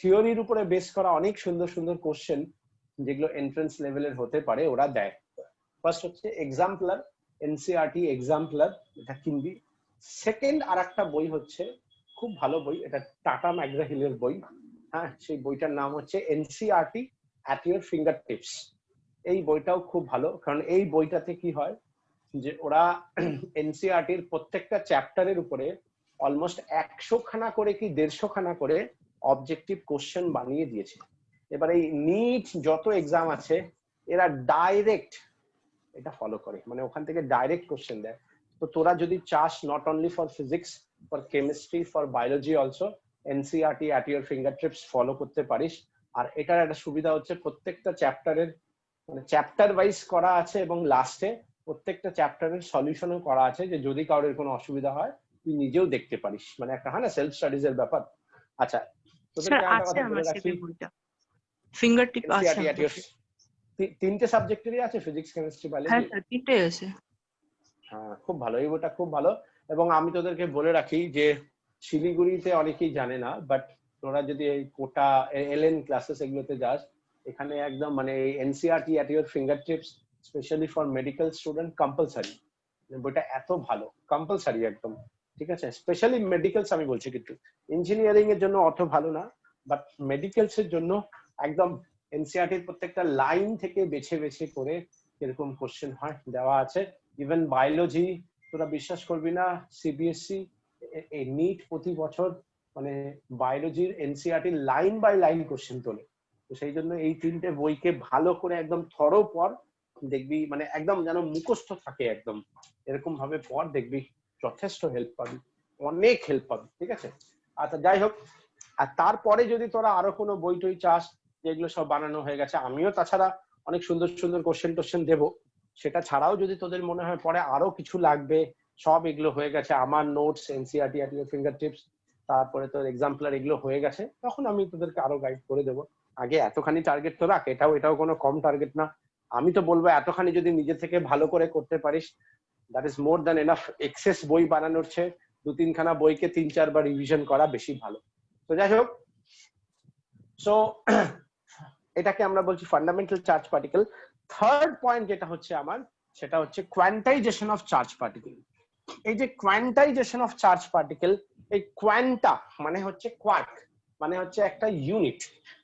থিওরির উপরে বেস করা অনেক সুন্দর সুন্দর কোশ্চেন, যেগুলো এন্ট্রান্স লেভেলের হতে পারে, ওরা দেয়। ফার্স্ট হচ্ছে এক্সাম্পলার, এনসিইআরটি এক্সাম্পলার, এটা কিনবি। সেকেন্ড আর একটা বই হচ্ছে খুব ভালো বই, এটা টাটা ম্যাকগ্রা-হিলের বই। হ্যাঁ, সেই বইটার নাম হচ্ছে NCERT at your finger tips. এই বইটাও খুব ভালো, কারণ এই বইটাতে কি হয় যে ওরা এনসিইআরটির প্রত্যেকটা চ্যাপ্টারের উপরে অলমোস্ট 100 খানা করে কি 150 খানা করে অবজেক্টিভ কোশ্চেন বানিয়ে দিয়েছে। এবার এই নিট যত এক্সাম আছে এরা ডাইরেক্ট এটা ফলো করে, মানে ওখান থেকে ডাইরেক্ট কোশ্চেন দেয়। তো তোরা যদি চাস not only for physics, for chemistry, for biology also, NCERT at your finger tips follow করতে পারিস। আর এটার একটা সুবিধা হচ্ছে প্রত্যেকটা চ্যাপ্টারের মানে চ্যাপ্টার ওয়াইজ করা আছে, এবং লাস্টে প্রত্যেকটা চ্যাপ্টারের সলিউশনও করা আছে, যে যদি কারোর কোনো অসুবিধা হয় তুই নিজেও দেখতে পারিস, মানে একটা হয় না সেলফ স্টাডিজ এর ব্যাপার। আচ্ছা, স্যার তোদেরকে একটা আছে কথা আমার বলে সাথে রাখি, বইটা, ফিঙ্গার টিপ আছে এনসিইআরটি আমার অ্যাট ইওর, কাছে। তিনটে সাবজেক্টেরই আছে, ফিজিক্স, কেমিস্ট্রি, হ্যাঁ বায়োলজি। স্যার, তিনটেই আছে। হ্যাঁ, খুব ভালো, এই বইটা খুব ভালো। এবং আমি তোদেরকে বলে রাখি যে শিলিগুড়িতে অনেকেই জানে না, বাট তোরা যদি এই কোটা এলএন ক্লাসেস এগুলোতে যাস, এখানে একদম মানে এই NCERT at your finger tips specially for medical student compulsory. বইটা এত ভালো, কম্পালসারি একদম, ঠিক আছে? স্পেশালি মেডিকেলস আমি বলছি, কিন্তু ইঞ্জিনিয়ারিং এর জন্য অত ভালো না, বাট মেডিকেলস এর জন্য একদম এনসিইআরটির প্রত্যেকটা লাইন থেকে বেছে বেছে করে এরকম কোশ্চেন হয় দেওয়া আছে। ইভেন বায়োলজি, তোরা বিশ্বাস করবি না, সিবিএসসি নিট প্রতি বছর মানে বায়োলজির NCERT line by line question তোলে। তো সেই জন্য এই তিনটে বইকে ভালো করে একদম থরো পড়, দেখবি মানে একদম যেন মুখস্থ থাকে, একদম এরকম ভাবে পড়, দেখবি যথেষ্ট হেল্প পাবি, অনেক হেল্প পাবি, ঠিক আছে? আচ্ছা, যাই হোক, আর তারপরে যদি তোরা আরো কোনো বই টই চাস, যেগুলো সব বানানো হয়ে গেছে, আমিও তাছাড়া অনেক সুন্দর সুন্দর কোশ্চেন টোশ্চেন দেবো। সেটা ছাড়াও যদি তোদের মনে হয় পরে আরো কিছু লাগবে, সব এগুলো হয়ে গেছে, আমার notes, NCERT at your finger tips, তারপরে তোর এক্সাম্পলার, এগুলো হয়ে গেছে, তখন আমি তোদেরকে আরো গাইড করে দেবো। আগে এতখানি টার্গেট তো রাখ, এটাও কোনো কম টার্গেট না। আমি তো বলবো এতখানি যদি নিজে থেকে ভালো করে করতে পারিস, that is more than enough. Excess বই বানানোর চেয়ে 2-3 খানা বইকে 3-4 বার রিভিশন করা বেশি ভালো। তো যাই হোক, সো এটাকে আমরা বলছি fundamental charge particle. Third point যেটা হচ্ছে আমার, সেটা হচ্ছে কোয়ান্টাইজেশন অফ চার্জ পার্টিকেল। এই যে কোয়ান্টাইজেশন অফ চার্জ পার্টিকেল, এই কোয়ান্টা মানে হচ্ছে কোয়ার্ক, মানে হচ্ছে একটা ইউনিট,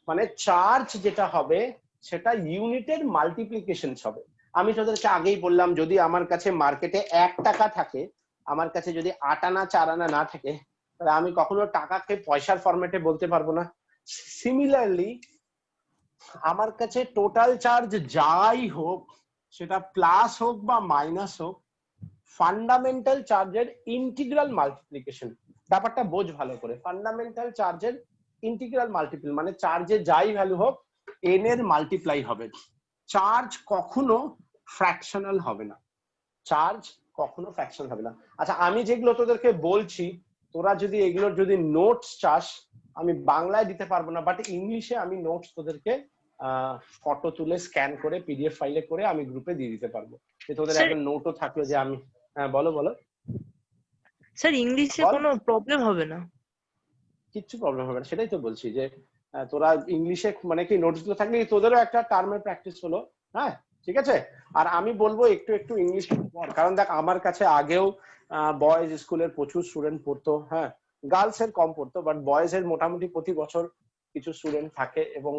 মানে চার্জ যেটা হবে সেটা ইউনিটের মাল্টিপ্লিকেশন হবে। আমি তোদেরকে আগেই বললাম, যদি আমার কাছে মার্কেটে 1 টাকা থাকে, আমার কাছে যদি 8 আনা 4 আনা না থাকে, তাহলে আমি কখনো টাকাকে পয়সার ফরম্যাটে বলতে পারবো না। সিমিলারলি আমার কাছে টোটাল চার্জ যাই হোক, সেটা প্লাস হোক বা মাইনাস হোক, ফান্ডামেন্টাল চার্জের ইন্টিগ্রাল মাল্টিপ্লিকেশন ব্যাপারটা বোঝ ভালো করে। ফান্ডামেন্টাল চার্জের ইন্টিগ্রাল মাল্টিপল মানে চার্জের যাই ভ্যালু হোক n এর মাল্টিপ্লাই হবে। চার্জ কখনো ফ্র্যাকশনাল হবে না, চার্জ কখনো ফ্র্যাকশনাল হবে না। আচ্ছা আমি যেগুলো তোদেরকে বলছি তোরা যদি এগুলোর যদি নোটস চাস আমি বাংলায় দিতে পারবো না, বাট ইংলিশে আমি নোটস তোদেরকে ফটো তুলে স্ক্যান করে পিডিএফ ফাইলে করে আমি গ্রুপে দিয়ে দিতে পারবো, যে তোদের স্যার একটা নোটও থাকলো যে আমি। হ্যাঁ বলো বলো। স্যার ইংলিশে বল। কোনো প্রবলেম হবে না? কিচ্ছু প্রবলেম হবে না, সেটাই তো বলছি যে তোরা ইংলিশে মানে কি নোটস গুলো থাকলে তোদেরও একটা টার্মের প্র্যাকটিস হলো। হ্যাঁ ঠিক আছে। আর আমি বলবো একটু একটু ইংলিশ পড়, কারণ দেখ আমার কাছে আগেও বয়েজ স্কুলের প্রচুর স্টুডেন্ট পড়তো, হ্যাঁ গার্লস এর কম পড়তো, বাট বয়েজ এর মোটামুটি প্রতি বছর কিছু স্টুডেন্ট থাকে এবং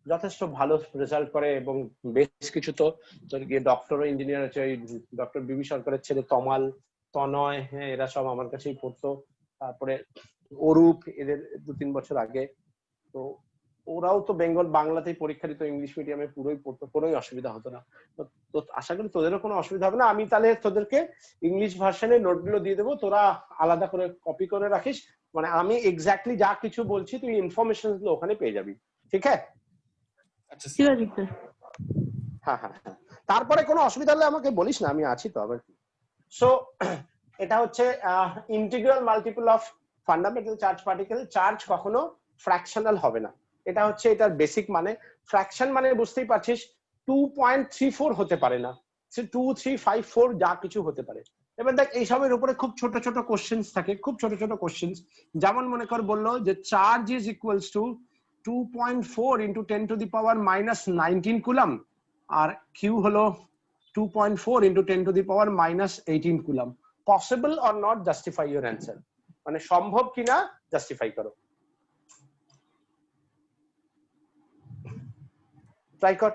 যথেষ্ট ভালো রেজাল্ট করে, এবং বেশ কিছু তো তোর গিয়ে ডক্টর ও ইঞ্জিনিয়ার আছে, ওই ডক্টর বিবি সরকারের ছেলে তমাল, তনয়, হ্যাঁ এরা সব আমার কাছেই পড়তো। তারপরে অরূপ, এদের 2-3 বছর আগে। তো ওরাও তো বেঙ্গল বাংলাতেই পরীক্ষা দিত, ইংলিশ মিডিয়ামে পুরোই পড়তো, কোনোই অসুবিধা হতো না। তো আশা করি তোদেরও কোনো অসুবিধা হবে না। আমি তাহলে তোদেরকে ইংলিশ ভার্সনে নোটগুলো দিয়ে দেবো, তোরা আলাদা করে কপি করে রাখিস, মানে আমি এক্স্যাক্টলি যা কিছু বলছি তুই ইনফরমেশন গুলো ওখানে পেয়ে যাবি, ঠিক আছে? আচ্ছা ঠিক স্যার। আছে স্যার। হ্যাঁ হ্যাঁ হ্যাঁ, তারপরে কোনো অসুবিধা হলে আমাকে বলিস না, আমি আছি তো আবার। সো এটা হচ্ছে integral multiple of fundamental charge particle. Charge কখনো ফ্র্যাকশনাল হবে না, এটা হচ্ছে এটার বেসিক মানে। ফ্র্যাকশন মানে বুঝতেই পারছিস 2.34 হতে পারে না, 2354 যা কিছু হতে পারে। এবার দেখ এইসবের উপরে খুব ছোট ছোট কোশ্চেন্স থাকে, খুব ছোট ছোট কোশ্চেন্স। যেমন মনে কর বললো যে charge is equals to 2.4 into 10⁻⁻19 coulomb, আর কিউ হলো 2.4 into 10⁻⁻18 coulomb. Possible or not, justify your answer, মানে সম্ভব কিনা জাস্টিফাই করো, ট্রাই কর।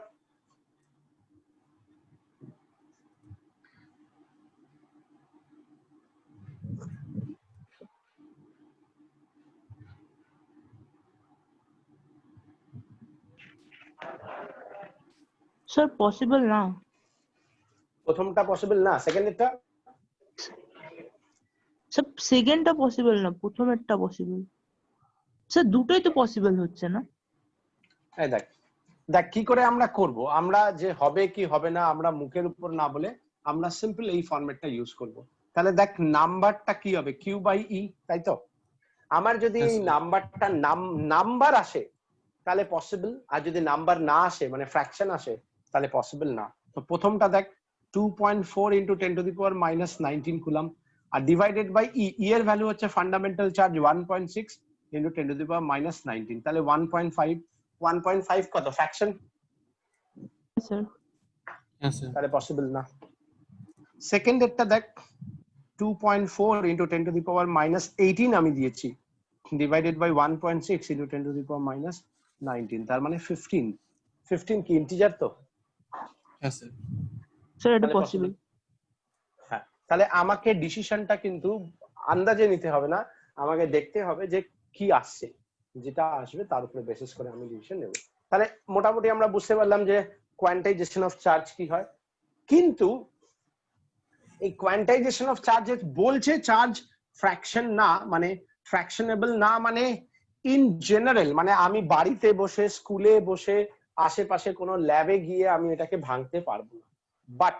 স্যার পসিবল না। প্রথমটা পসিবল না, সেকেন্ডেরটা? স্যার সেকেন্ডটা পসিবল না, প্রথমেরটা পসিবল। স্যার দুটোই তো পসিবল হচ্ছে না। এই দেখ দেখ কি করে আমরা করব, আমরা যে হবে কি হবে না আমরা মুখের উপর না বলে আমরা সিম্পল এই ফরম্যাটটা ইউজ করব। তাহলে দেখ নাম্বারটা কি হবে, কিউ বাই ই, তাই তো? আমার যদি হ্যাঁ এই স্যার। নাম্বারটা নাম্বার আসে তাহলে পসিবল, আর যদি নাম্বার না আসে মানে ফ্র্যাকশন আসে তাহলে পসিবল না। তো প্রথমটা দেখ 2.4 ইন্টু 10⁻⁻19 কুলাম, আর ডিভাইডেড বাই ই, ই এর ভ্যালু হচ্ছে ফান্ডামেন্টাল চার্জ 1.6 ইন্টু 10⁻⁻19, তাহলে 1.5, 1.5 কত ফ্র্যাকশন, স্যার হ্যাঁ স্যার। তাহলে পসিবল না। সেকেন্ড এরটা দেখ 2.4 ইন্টু 10⁻⁻18 আমি দিয়েছি, ডিভাইডেড বাই 1.6 ইন্টু 10⁻⁻19, তার মানে 15। 15 কি ইন্টিজার তো? হ্যাঁ স্যার। স্যার এটা তাহলে পসিবল। হ্যাঁ, তাহলে আমাকে ডিসিশনটা কিন্তু আন্দাজে নিতে হবে না, আমাকে দেখতে হবে যে কি আসছে, যেটা আসবে তার উপরে বেসিস করে আমি ডিসিশন নেব। তাহলে মোটামুটি আমরা বুঝতে পারলাম যে কোয়ান্টাইজেশন অফ চার্জ কি হয়। কিন্তু এই কোয়ান্টাইজেশন অফ চার্জ বলছে চার্জ ফ্র্যাকশন না, মানে ফ্র্যাকশনেবল না, মানে ইন জেনারেল, মানে আমি বাড়িতে বসে স্কুলে বসে আশেপাশে কোনো ল্যাবে গিয়ে আমি এটাকে ভাঙতে পারবো না। বাট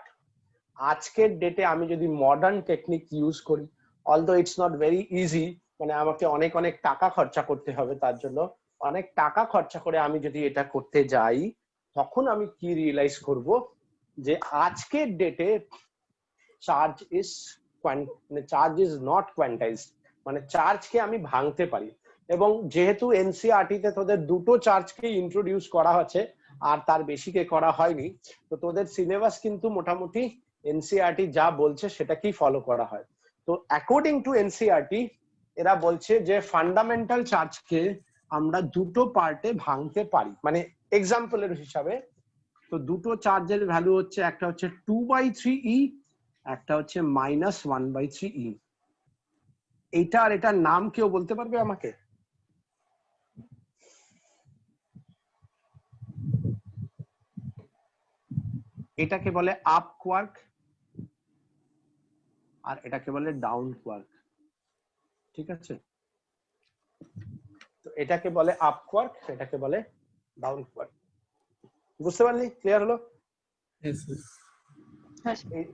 আজকের ডেটে আমি যদি মডার্ন টেকনিক ইউজ করি, although it's not very easy, মানে আমাকে অনেক অনেক টাকা খরচা করতে হবে, তার জন্য অনেক টাকা খরচা করে আমি যদি এটা করতে যাই তখন আমি কি রিয়েলাইজ করব যে আজকের ডেটে চার্জ ইজ নট কোয়ান্টাইজড, মানে চার্জকে আমি ভাঙতে পারি। এবং যেহেতু এনসিইআরটি তে তোদের দুটো চার্জকে ইন্ট্রোডিউস করা হচ্ছে আর তার বেশিকে করা হয়নি, তো তোদের সিলেবাস কিন্তু মোটামুটি এনসিইআরটি যা বলছে সেটাকেই ফলো করা হয়। তো অ্যাকর্ডিং টু এনসিইআরটি এরা বলছে যে ফান্ডামেন্টাল চার্জকে আমরা দুটো পার্টে ভাঙতে পারি, মানে এক্সাম্পলের হিসাবে তো দুটো চার্জের ভ্যালু হচ্ছে, একটা হচ্ছে 2/3e, একটা হচ্ছে -1/3e। এইটা আর এটার নাম কেউ বলতে পারবে আমাকে? এটাকে বলে আপ কোয়ার্ক আর এটাকে বলে ডাউন কোয়ার্ক। ঠিক আছে, তো এটাকে বলে আপ কোয়ার্ক, এটাকে বলে ডাউন কোয়ার্ক। বুঝতে পারলি? ক্লিয়ার হলো? Yes, sir.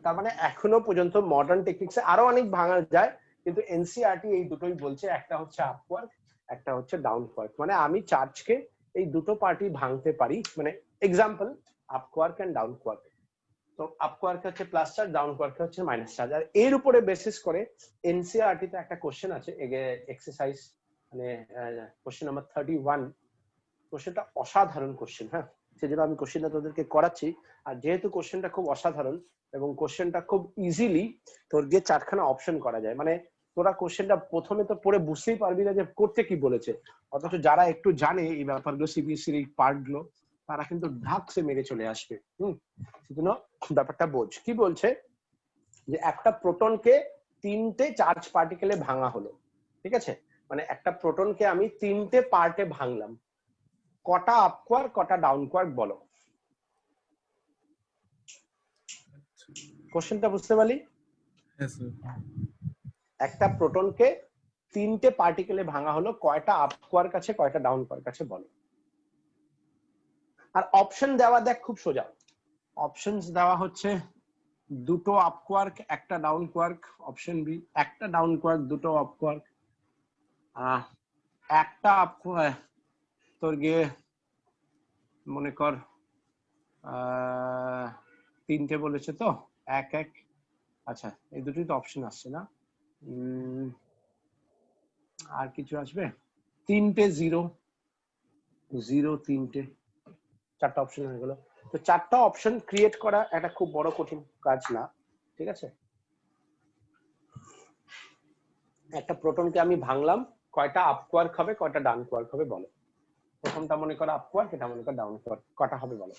তার মানে এখনো পর্যন্ত মডার্ন টেকনিক্সে আরো অনেক ভাঙা যায়, কিন্তু এনসিইআরটি এই দুটোই বলছে, একটা হচ্ছে আপ কোয়ার্ক, একটা হচ্ছে ডাউন কোয়ার্ক। মানে আমি চার্জকে এই দুটো পার্টি ভাঙতে পারি, মানে example up quark and down quark. তো আপ কোয়ার্ক হচ্ছে প্লাস চার্জ, ডাউন কোয়ার্ক হচ্ছে মাইনাস চার্জ। আর এর উপরে বেসিস করে এনসিইআরটি তে একটা কোশ্চেন আছে, এক্সারসাইজ মানে কোশ্চেন নাম্বার 31। কোশ্চেনটা অসাধারণ কোশ্চেন, হ্যাঁ, সেজন্য আমি কোশ্চেনটা তোদেরকে করাচ্ছি। আর যেহেতু কোশ্চেনটা খুব অসাধারণ এবং কোশ্চেনটা খুব ইজিলি তোর যে চারখানা অপশন করা যায়, মানে তোরা কোশ্চেনটা প্রথমে তো পড়ে বুঝতেই পারবি না যে করতে কি বলেছে, অথচ যারা একটু জানে এই ব্যাপারগুলো, সিবিএসসির এই পার্ট গুলো, তারা কিন্তু ধাক্সে মেরে চলে আসবে। সেজন্য ব্যাপারটা বোঝ। কি বলছে যে একটা প্রোটনকে তিনটে চার্জ পার্টিকেলে ভাঙা হলো, ঠিক আছে, মানে একটা প্রোটনকে আমি তিনটে পার্টে ভাঙলাম, কটা আপ কোয়ার্ক কটা ডাউন কোয়ার্ক বলো। কোশ্চেনটা বুঝতে পারলি? Yes, sir. একটা প্রোটনকে তিনটে পার্টিকেলে ভাঙা হলো, কয়টা আপ কোয়ার্ক আছে কয়টা ডাউন কোয়ার্ক আছে বলো। আর অপশন দেওয়া দেখ খুব সোজা, অপশনস দেওয়া হচ্ছে দুটো আপ কোয়ার্ক একটা ডাউন কোয়ার্ক, অপশন বি একটা ডাউন কোয়ার্ক দুটো আপ কোয়ার্ক, একটা আপ তোর গিয়ে মনে কর তিনটে বলেছে তো, এক এক, আচ্ছা এই দুটোই তো অপশন আসছে না, আর কিছু আসবে, তিনটে জিরো জিরো তিনটে, চারটা অপশন হয়ে গেল। তো চারটা অপশন ক্রিয়েট করা একটা খুব বড় কঠিন কাজ না, ঠিক আছে। একটা প্রোটনকে আমি ভাঙলাম, কয়টা আপ কোয়ার্ক হবে কয়টা ডাউন কোয়ার্ক হবে বলো। প্রথমটা মনে করো আপ কোয়ার্ক, এটা মনে করো ডাউন কোয়ার্ক, কটা হবে বলো।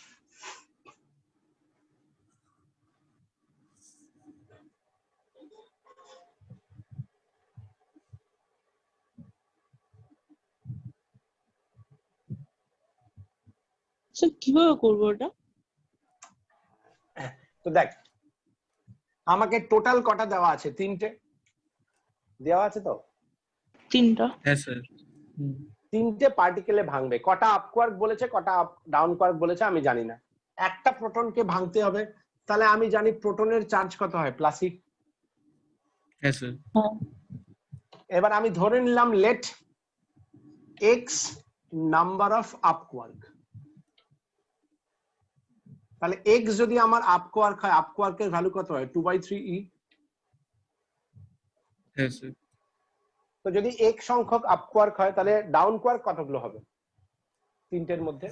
স্যার কিভাবে করবো ওটা? তো দেখ আমাকে টোটাল কটা দেওয়া আছে, তিনটে দেওয়া আছে তো, তিনটা। Yes, sir. তিনটে পার্টিকেলে ভাঙবে, কটা আপ কোয়ার্ক বলেছে কটা ডাউন কোয়ার্ক বলেছে আমি জানি না, একটা প্রোটনকে ভাঙতে হবে, তাহলে আমি জানি প্রোটনের চার্জ কত হয়, প্লাসি। Yes, sir. এবার আমি ধরে নিলাম let x number of up quark, তাহলে এক্স যদি আমার আপ কোয়ার্ক হয়, আপ কোয়ার্কের ভ্যালু কত হয়, 2/3e। Yes, sir. তো যদি এক সংখ্যক আপ কোয়ার্ক হয় তাহলে ডাউন কোয়ার্ক কতগুলো হবে তিনটের মধ্যে?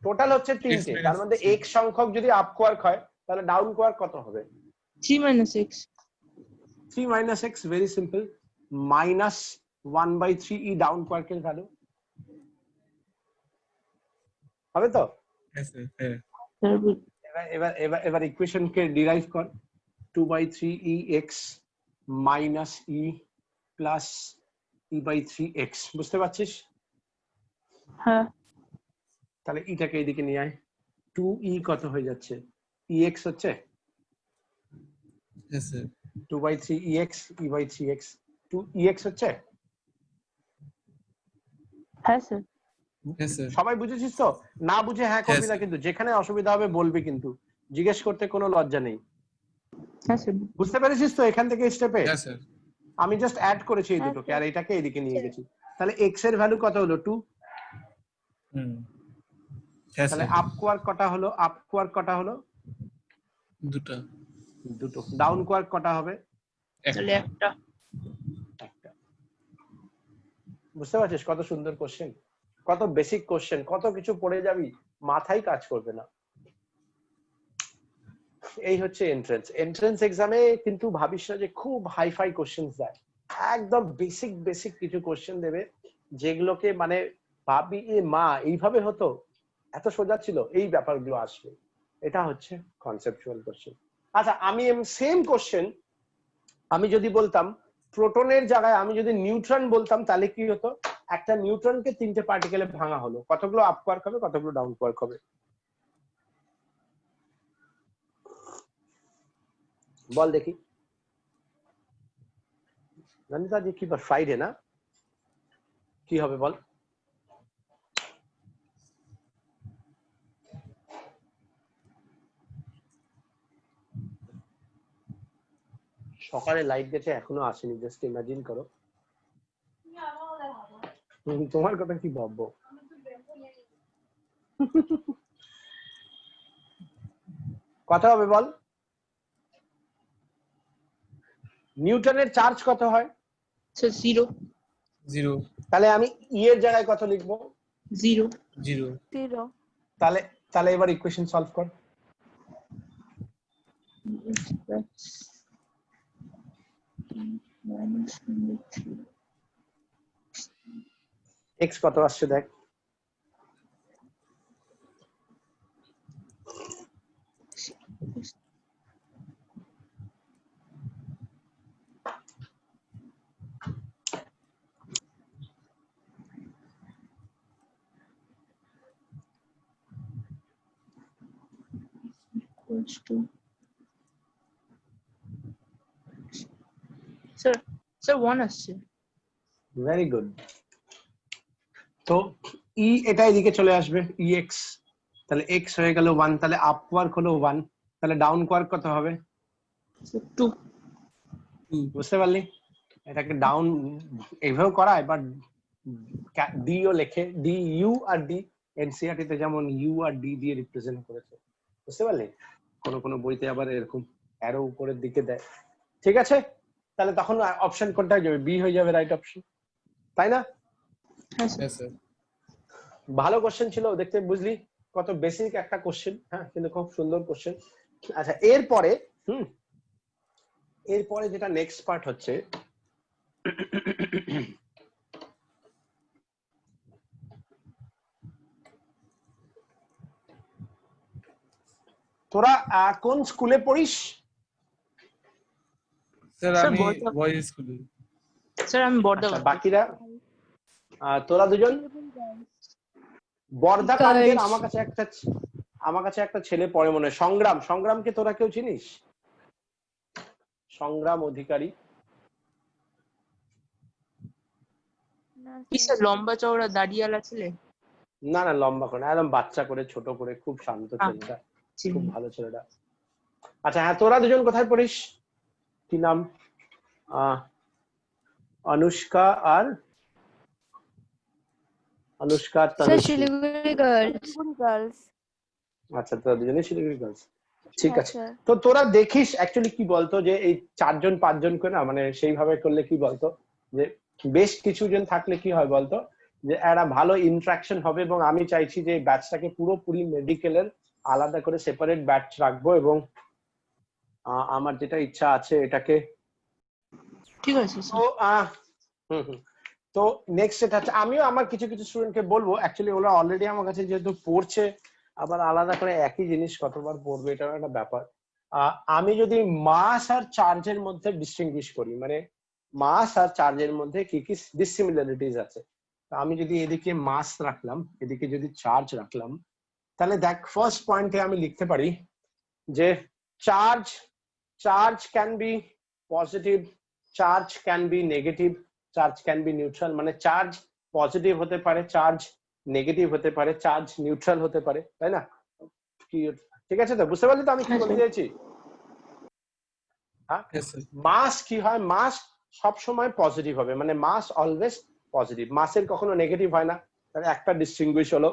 টোটাল হচ্ছে তিনটে, তার মধ্যে এক সংখ্যক যদি আপ কোয়ার্ক হয় তাহলে ডাউন কোয়ার্ক কত হবে? 3 - x। 3 - x, very simple, -1/3e down কোয়ার্কের ভ্যালু হবে তো? Yes, sir. Yeah. এবার এবার এবার ইকুয়েশনকে ডিরাইভ কর, 2/3ex minus e plus e/3x, বুঝতে পারছিস? হ্যাঁ। তাহলে এটাকে এদিকে নিয়ে আয়, 2e কত হয়ে যাচ্ছে, ex হচ্ছে Yes, sir. 2/3ex e/3x, 2ex হচ্ছে। হ্যাঁ স্যার। Yes, sir. সবাই বুঝেছিস তো? না বুঝে হ্যাঁ করবি না, কিন্তু যেখানে অসুবিধা হবে বলবি, কিন্তু জিজ্ঞেস করতে কোনো লজ্জা নেই। হ্যাঁ স্যার। বুঝতে পেরেছিস তো এখান থেকে স্টেপে? Yes, sir. আমি জাস্ট অ্যাড করেছি এই দুটোকে আর এটাকে এদিকে নিয়ে গেছি, তাহলে x এর ভ্যালু কত হলো, 2। Yes, তাহলে sir. আপ কোয়ার্ক কটা হলো, আপ কোয়ার্ক কটা হলো, দুটো। দুটো। ডাউন কোয়ার্ক কটা হবে, তাহলে একটা। একটা। বুঝতে পারছিস কত সুন্দর কোশ্চেন, কত বেসিক কোশ্চেন, কত কিছু পড়ে যাবি মাথায় কাজ করবে না। এই হচ্ছে এন্ট্রান্স। এন্ট্রান্স এক্সামে কিন্তু ভাবিস না যে খুব হাইফাই কোশ্চেন দেয়, একদম বেসিক বেসিক কিছু কোশ্চেন দেবে যেগুলোকে মানে ভাবি এ মা এইভাবে হতো, এত সোজা ছিল, এই ব্যাপারগুলো আসবে। এটা হচ্ছে কনসেপচুয়াল কোশ্চেন। আচ্ছা আমি সেম কোশ্চেন আমি যদি বলতাম প্রোটনের জায়গায় আমি যদি নিউট্রন বলতাম তাহলে কি হতো, একটা নিউট্রনকে তিনটে পার্টিকেলে ভাঙা হলো, কতগুলো আপ কোয়ার্ক হবে কতগুলো ডাউন কোয়ার্ক হবে বল দেখি। নন্দিতা আজ কি বার ফ্রাইডে না কি হবে বল সকালে লাইট গেছে এখনো আসেনি জাস্ট ইমাজিন করো তোমার কথা কি ভাববো কত হবে বল নিউটনের চার্জ কত হয় স্যার 0 0 তাহলে আমি ই এর জায়গায় কত লিখবো 0 0 0 তাহলে তাহলে এবার ইকুয়েশন সলভ কর এক্স কত আসছে দেখ স্যার 1 আসছে ভেরি গুড তো ই এটা এদিকে চলে আসবে ই এক্স তাহলে এক্স হয়ে গেল 1 তাহলে আপ ওয়ার্ক হলো 1 তাহলে ডাউন ওয়ার্ক কত হবে 2 বুঝতে পারলি এটাকে ডাউন এইভাবে করায় বাট ডি ও লেখে D U R D NCERT তে যেমন ইউ আর ডি দিয়ে রিপ্রেজেন্ট করেছে বুঝতে পারলি কোন কোন বইতে আবার এরকম অ্যারো উপরের দিকে দেয় ঠিক আছে তাহলে তখন অপশন কোনটা হয়ে যাবে বি হয়ে যাবে রাইট অপশন তাই না হ্যাঁ হ্যাঁ স্যার ভালো কোশ্চেন ছিল দেখতে বুঝলি কত বেসিক একটা কোশ্চেন হ্যাঁ কিন্তু খুব সুন্দর কোশ্চেন আচ্ছা এরপরে যেটা নেক্সট পার্ট হচ্ছে তোরা কোন স্কুলে পড়িস স্যার স্যার, আমি বলতে- বয়েজ স্কুলে স্যার আমি বর্ধা আচ্ছা, বাকিরা তোরা দুজন বর্ধা Girls. কাণ্ডের আমার কাছে একটা ছেলে পড়ে মনে হয় সংগ্রামকে তোরা কেউ চিনিস সংগ্রাম অধিকারী কি স্যার লম্বা চওড়া দাড়িওয়ালা ছেলে না না লম্বা করে না, একদম বাচ্চা করে ছোট করে খুব শান্ত ছেলেটা চিনি। খুব ভালো ছেলেটা আচ্ছা হ্যাঁ তোরা দুজন কোথায় পড়িস কি নাম অনুষ্কা আর স্যার তনুশ্রী শিলিগুড়ি গার্লস আচ্ছা তোরা দুজনেই শিলিগুড়ি গার্লস ঠিক হ্যাঁ, আছে স্যার। তো তোরা দেখিস অ্যাকচুয়ালি কি বলতো যে এই 4জন 5জন করে না মানে সেইভাবে করলে কি বলতো যে বেশ কিছু জন থাকলে কি হয় বলতো যে একটা ভালো ইন্টারাকশন হবে এবং আমি চাইছি যে ব্যাচটাকে পুরোপুরি মেডিকেলের আলাদা করে সেপারেট ব্যাচ রাখবো এবং আমার যেটা ইচ্ছা আছে এটাকে ঠিক আছে তো তো নেক্সট এটা হচ্ছে আমিও আমার কিছু কিছু স্টুডেন্টকে বলবো অ্যাকচুয়ালি ওরা অলরেডি আমার কাছে যেহেতু পড়ছে আবার আলাদা করে একই জিনিস কতবার পড়বে এটাও একটা ব্যাপার আমি যদি মাস আর চার্জের মধ্যে ডিস্টিংগুইশ করি মানে মাস আর চার্জের মধ্যে কি কি ডিসিমিলারিটিস আছে আমি যদি এদিকে মাস রাখলাম এদিকে যদি চার্জ রাখলাম তাহলে দেখ ফার্স্ট পয়েন্টে আমি লিখতে পারি যে charge can be positive charge can be negative charge can be neutral মানে চার্জ পজিটিভ হতে পারে চার্জ নেগেটিভ হতে পারে চার্জ নিউট্রাল হতে পারে তাই না কি ঠিক আছে তো বুঝতে পারলি তো আমি কি বলতে চাইছি হ্যাঁ স্যার মাস কি হয় মাস সব সময় পজিটিভ হবে মানে মাস অলওয়েজ পজিটিভ মাসের কখনো নেগেটিভ হয় না তাহলে একটা ডিস্টিংগুইশ হলো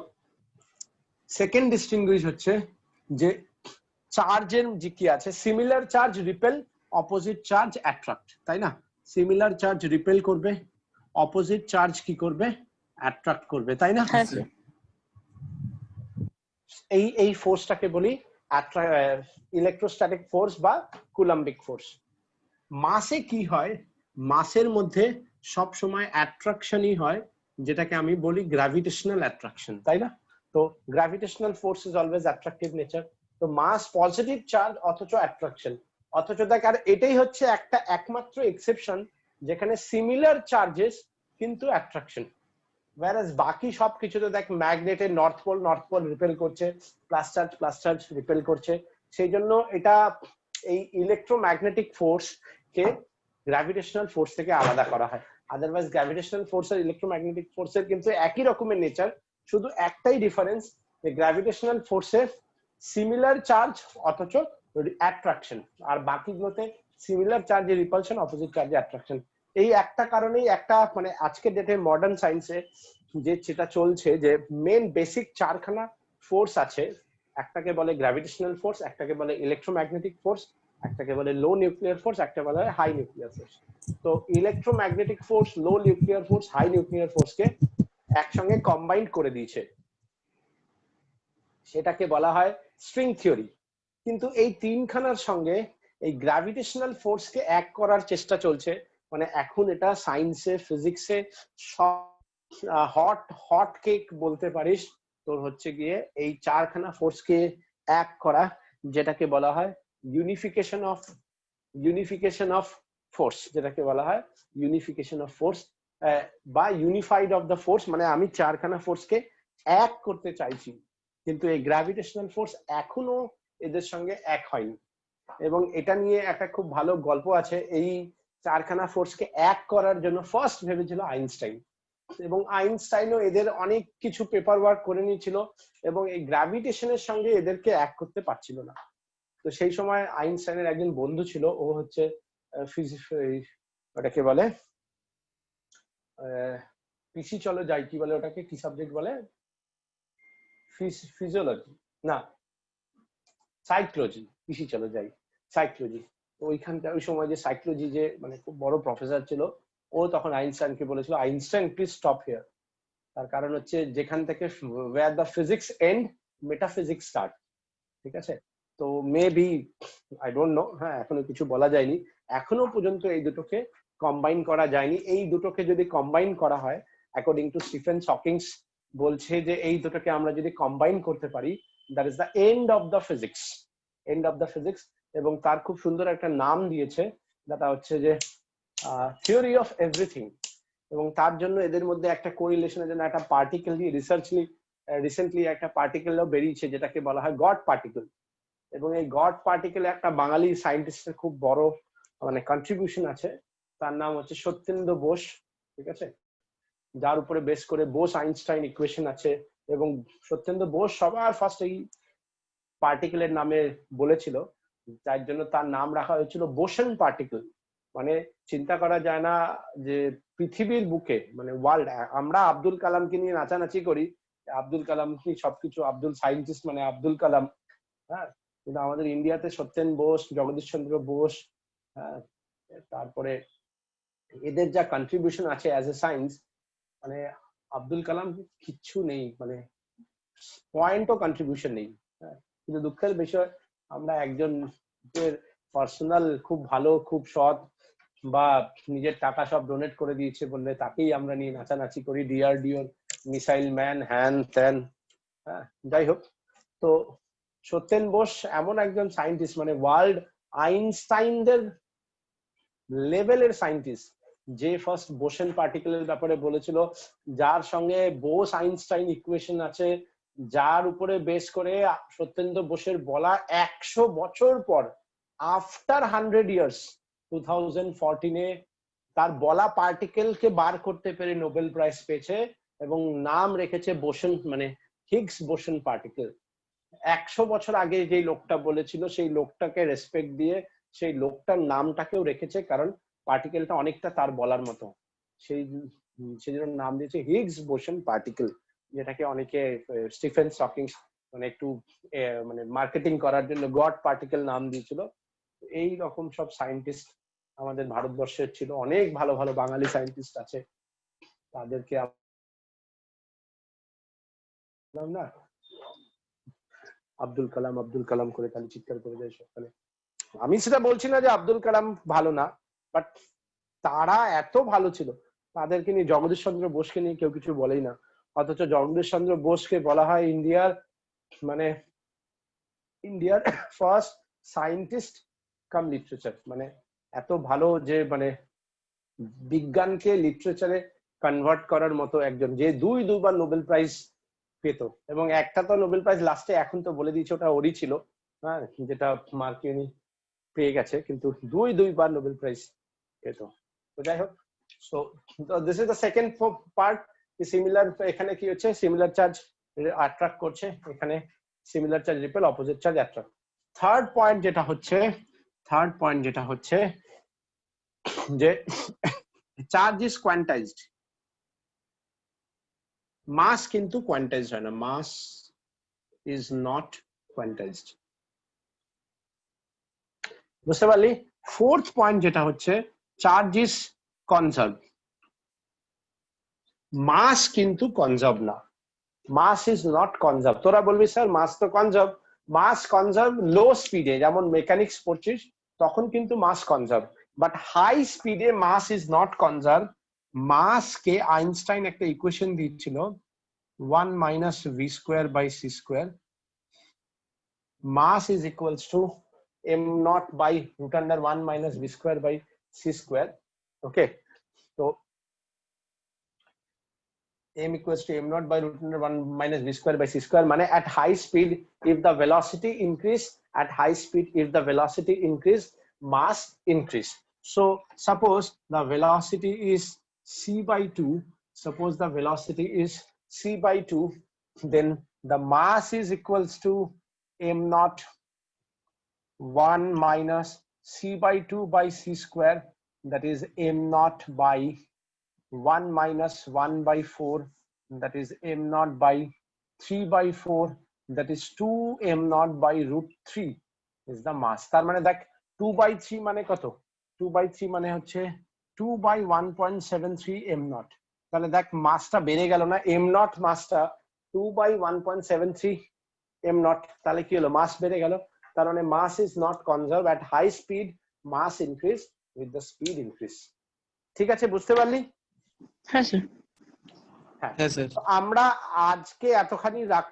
সেকেন্ড ডিস্টিংগুইশ হচ্ছে যে চার্জের যে কি আছে similar charge repel opposite charge attract তাই না সিমিলার চার্জ রিপেল করবে অপোজিট চার্জ কি করবে অ্যাট্রাক্ট করবে তাই না হ্যাঁ স্যার এই ফোর্সটাকে বলি ইলেকট্রোস্ট্যাটিক ফোর্স বা কুলাম্বিক ফোর্স মাসে কি হয় মাসের মধ্যে সব সময় অ্যাট্রাকশনই হয় যেটাকে আমি বলি গ্র্যাভিটেশনাল অ্যাট্রাকশন তাই না তো gravitational force is always attractive nature তো মাস পজিটিভ চার্জ অথচ অ্যাট্রাকশন অথচ দেখ আর এটাই হচ্ছে একটা একমাত্র এক্সেপশন যেখানে সিমিলার চার্জেস কিন্তু অ্যাট্রাকশন whereas বাকি সবকিছুতে দেখ ম্যাগনেটের নর্থ পোল রিপেল করছে প্লাস চার্জ রিপেল করছে সেই জন্য এটা এই ইলেকট্রোম্যাগনেটিক ফোর্স কে গ্র্যাভিটেশনাল ফোর্স থেকে আলাদা করা হয়। আদারওয়াইজ গ্র্যাভিটেশনাল ফোর্স আর ইলেকট্রোম্যাগনেটিক ফোর্সের কিন্তু একই রকমের নেচার, শুধু একটাই ডিফারেন্স যে গ্র্যাভিটেশনাল ফোর্সের সিমিলার চার্জ অথচ অ্যাট্রাকশন, আর বাকিগুলোতে সিমিলার চার্জে রিপালশন, অপোজিট চার্জে অ্যাট্রাকশন। এই একটা কারণেই একটা মানে আজকের ডেটে মডার্ন সায়েন্সে যেটা চলছে যে মেন বেসিক চারখানা ফোর্স আছে, একটাকে বলে গ্র্যাভিটেশনাল ফোর্স, একটাকে বলে ইলেকট্রোম্যাগনেটিক ফোর্স, একটাকে বলে লো নিউক্লিয়ার ফোর্স, একটা বলে হাই নিউক্লিয়ার ফোর্স। তো ইলেকট্রোম্যাগনেটিক ফোর্স, লো নিউক্লিয়ার ফোর্স, হাই নিউক্লিয়ার ফোর্সকে একসঙ্গে কম্বাইন্ড করে দিয়েছে, সেটাকে বলা হয় স্ট্রিং থিওরি। কিন্তু এই তিনখানার সঙ্গে এই গ্র্যাভিটেশনাল ফোর্সকে এক করার চেষ্টা চলছে, মানে এখন এটা সায়েন্সে ফিজিক্সে হট কেক বলতে পারিস। তোর হচ্ছে গিয়ে এই চারখানা ফোর্সকে এক করা, যেটাকে বলা হয় ইউনিফিকেশন অফ ফোর্স, যেটাকে বলা হয় ইউনিফিকেশন অফ ফোর্স বা ইউনিফাইড অফ দ্য ফোর্স। মানে আমি চারখানা ফোর্সকে এক করতে চাইছি, কিন্তু এই গ্র্যাভিটেশনাল ফোর্স এখনো এদের সঙ্গে এক হয়নি। এবং এটা নিয়ে একটা খুব ভালো গল্প আছে। এই চারখানা ফোর্সকে এক করার জন্য ফার্স্ট ভেবেছিল আইনস্টাইন, এবং আইনস্টাইনও এদের অনেক কিছু পেপার ওয়ার্ক করে নিয়েছিল, এবং এই গ্র্যাভিটেশনের সঙ্গে এদেরকে এক করতে পারছিল না। তো সেই সময় আইনস্টাইনের একজন বন্ধু ছিল, ও হচ্ছে ওটাকে বলে পিসি চলো যাই, কি বলে ওটাকে, কি সাবজেক্ট বলে, ফিজিওলজি না সাইকোলজি, পিসি চলো যাই সাইকোলজি। তো ওইখানকার ওই সময় যে সাইকোলজি যে মানে খুব বড় প্রফেসর ছিল, ও তখন আইনস্টাইনকে বলেছিল, আইনস্টাইন প্লিজ স্টপ হিয়ার। তার কারণ হচ্ছে যেখান থেকে where the physics and metaphysics start, ঠিক আছে। তো মেবি আই ডোন্ট নো, হ্যাঁ এখনো কিছু বলা যায়নি, এখনো পর্যন্ত এই দুটোকে কম্বাইন করা যায়নি। এই দুটোকে যদি কম্বাইন করা হয়, অ্যাকর্ডিং টু স্টিফেন হকিংস বলছে যে এই দুটোকে আমরা যদি কম্বাইন করতে পারি, that is the end of the physics, end of the physics. এবং তার খুব সুন্দর একটা নাম দিয়েছে, যেটা হচ্ছে যে থিওরি অফ এভরিথিং। এবং তার জন্য এদের মধ্যে একটা কোরিলেশনের জন্য একটা পার্টিকেল দিয়ে রিসেন্টলি একটা পার্টিকেলও বেরিয়েছে, যেটাকে বলা হয় গড পার্টিকেল। এবং এই গড পার্টিকেলে একটা বাঙালি সায়েন্টিস্টের খুব বড় মানে কন্ট্রিবিউশন আছে, তার নাম হচ্ছে সত্যেন্দ্র বোস, ঠিক আছে, যার উপরে বেস করে বোস আইনস্টাইন ইকুয়েশন আছে। এবং সত্যেন্দ্র বোস সবার ফার্স্ট এই পার্টিকেলের নামে বলেছিল, যার জন্য তার নাম রাখা হয়েছিল বোসন পার্টিকেল। মানে চিন্তা করা যায় না যে পৃথিবীর বুকে মানে ওয়ার্ল্ড, আমরা আব্দুল কালামকে নিয়ে নাচানাচি করি, আব্দুল কালাম কি সবকিছু, আব্দুল সায়েন্টিস্ট মানে আব্দুল কালাম, হ্যাঁ, কিন্তু আমাদের ইন্ডিয়াতে সত্যেন বোস, জগদীশ চন্দ্র বোস, হ্যাঁ, তারপরে এদের যা কন্ট্রিবিউশন আছে অ্যাজ এ সায়েন্স, মানে আব্দুল কালাম কিচ্ছু নেই, মানে পয়েন্টও কন্ট্রিবিউশন নেই। কিন্তু দুঃখের বিষয়, আমরা একজন পার্সোনাল খুব ভালো, খুব সৎ, বা নিজের টাকা সব ডোনেট করে দিয়েছে বললে তাকেই আমরা নিয়ে নাচানাচি করি, ডিআরডিও মিসাইল ম্যান, হ্যান ত্যান। হ্যাঁ, যাই হোক, তো সত্যেন বোস এমন একজন সায়েন্টিস্ট, মানে ওয়ার্ল্ড আইনস্টাইনদের লেভেলের সায়েন্টিস্ট, যে ফার্স্ট বোসন পার্টিকেলের ব্যাপারে বলেছিল, যার সঙ্গে বোস আইনস্টাইন ইকুয়েশন আছে, যার উপরে বেস করে সত্যেন্দ্র বোসের বলা 100 বছর পর, আফটার 100 ইয়ার্স 2014-এ তার বলা পার্টিকেলকে বার করতে পেরে নোবেল প্রাইজ পেয়েছে, এবং নাম রেখেছে বোসন, মানে হিগস বোসন পার্টিকেল। 100 বছর আগে যে লোকটা বলেছিল, সেই লোকটাকে রেসপেক্ট দিয়ে সেই লোকটার নামটাকেও রেখেছে, কারণ পার্টিকেলটা অনেকটা তার বলার মতো, সেই জন্য নাম দিয়েছে হিগস বোসন পার্টিকেল, যেটাকে অনেকে স্টিফেন হকিং মানে একটু মানে মার্কেটিং করার জন্য গড পার্টিকেল নাম দিয়েছিল। এই রকম সব সায়েন্টিস্ট আমাদের ভারতবর্ষের ছিল, অনেক ভালো ভালো বাঙালি সায়েন্টিস্ট আছে, তাদেরকে না আব্দুল কালাম করে খালি চিৎকার করে দেয় সকালে। আমি সেটা বলছি না যে আব্দুল কালাম ভালো না, বাট তারা এত ভালো ছিল, তাদেরকে নিয়ে, জগদীশ চন্দ্র বোসকে নিয়ে কেউ কিছু বলেই না, অথচ জগদীশ চন্দ্র বোসকে বলা হয় ইন্ডিয়ার ফার্স্ট সায়েন্টিস্ট কাম লিটারেচার। মানে এত ভালো যে মানে বিজ্ঞানকে লিটারেচারে কনভার্ট করার মতো একজন, যে দুইবার নোবেল প্রাইজ পেত, এবং একটা তো নোবেল প্রাইজ লাস্টে এখন তো বলে দিয়েছে ওটা ওরই ছিল, হ্যাঁ, যেটা মার্কিউনি পেয়ে গেছে, কিন্তু দুইবার নোবেল প্রাইজ এই তো যাই হোক so this is the second part similar এখানে কি হচ্ছে সিমিলার চার্জ অ্যাট্রাক্ট করছে এখানে similar charge repel opposite charge attract third point যেটা হচ্ছে যে চার্জ ইজ কোয়ান্টাইজড মাস কিন্তু কোয়ান্টাইজড হয় না মাস ইজ নট কোয়ান্টাইজড বুঝতে পারলি ফোর্থ পয়েন্ট যেটা হচ্ছে চার্জ ইজ কনজার্ভ মাস কিন্তু কনজার্ভ না মাস ইজ নট কনজার্ভ তোরা বলবি স্যার মাস তো কনজার্ভ মাস কনজার্ভ লো স্পিডে যেমন মেকানিক্স পড়ছিস তখন কিন্তু মাস কনজার্ভ বাট হাই স্পিডে mass is not conserve mass কে আইনস্টাইন একটা ইকুয়েশন দিয়েছিল 1 minus v square by c square mass is equals to m naught by root under 1 minus v square by c square okay so m equals to m naught by root under 1 minus v square by c square mane at high speed if the velocity increase at high speed if the velocity increase mass increase so suppose the velocity is c by 2 suppose the velocity is c by 2 then the mass is equals to m naught 1 minus c by 2 by c square that is m naught by 1 minus 1 by 4 that is m naught by 3 by 4 that is 2 m naught by root 3 is the mass তার মানে দেখ 2 by 3 মানে কত 2 by 3 মানে হচ্ছে 2 by 1.73 m naught তাহলে দেখ মাসটা বেড়ে গেল না m naught মাসটা 2 by 1.73 m naught তাহলে কি হলো মাস বেড়ে গেল তার মানে mass is not conserve at high speed mass increase with the speed increase ঠিক আছে বুঝতে পারলি হ্যাঁ স্যার হ্যাঁ স্যার আমরা আজকে এতখানি রাখ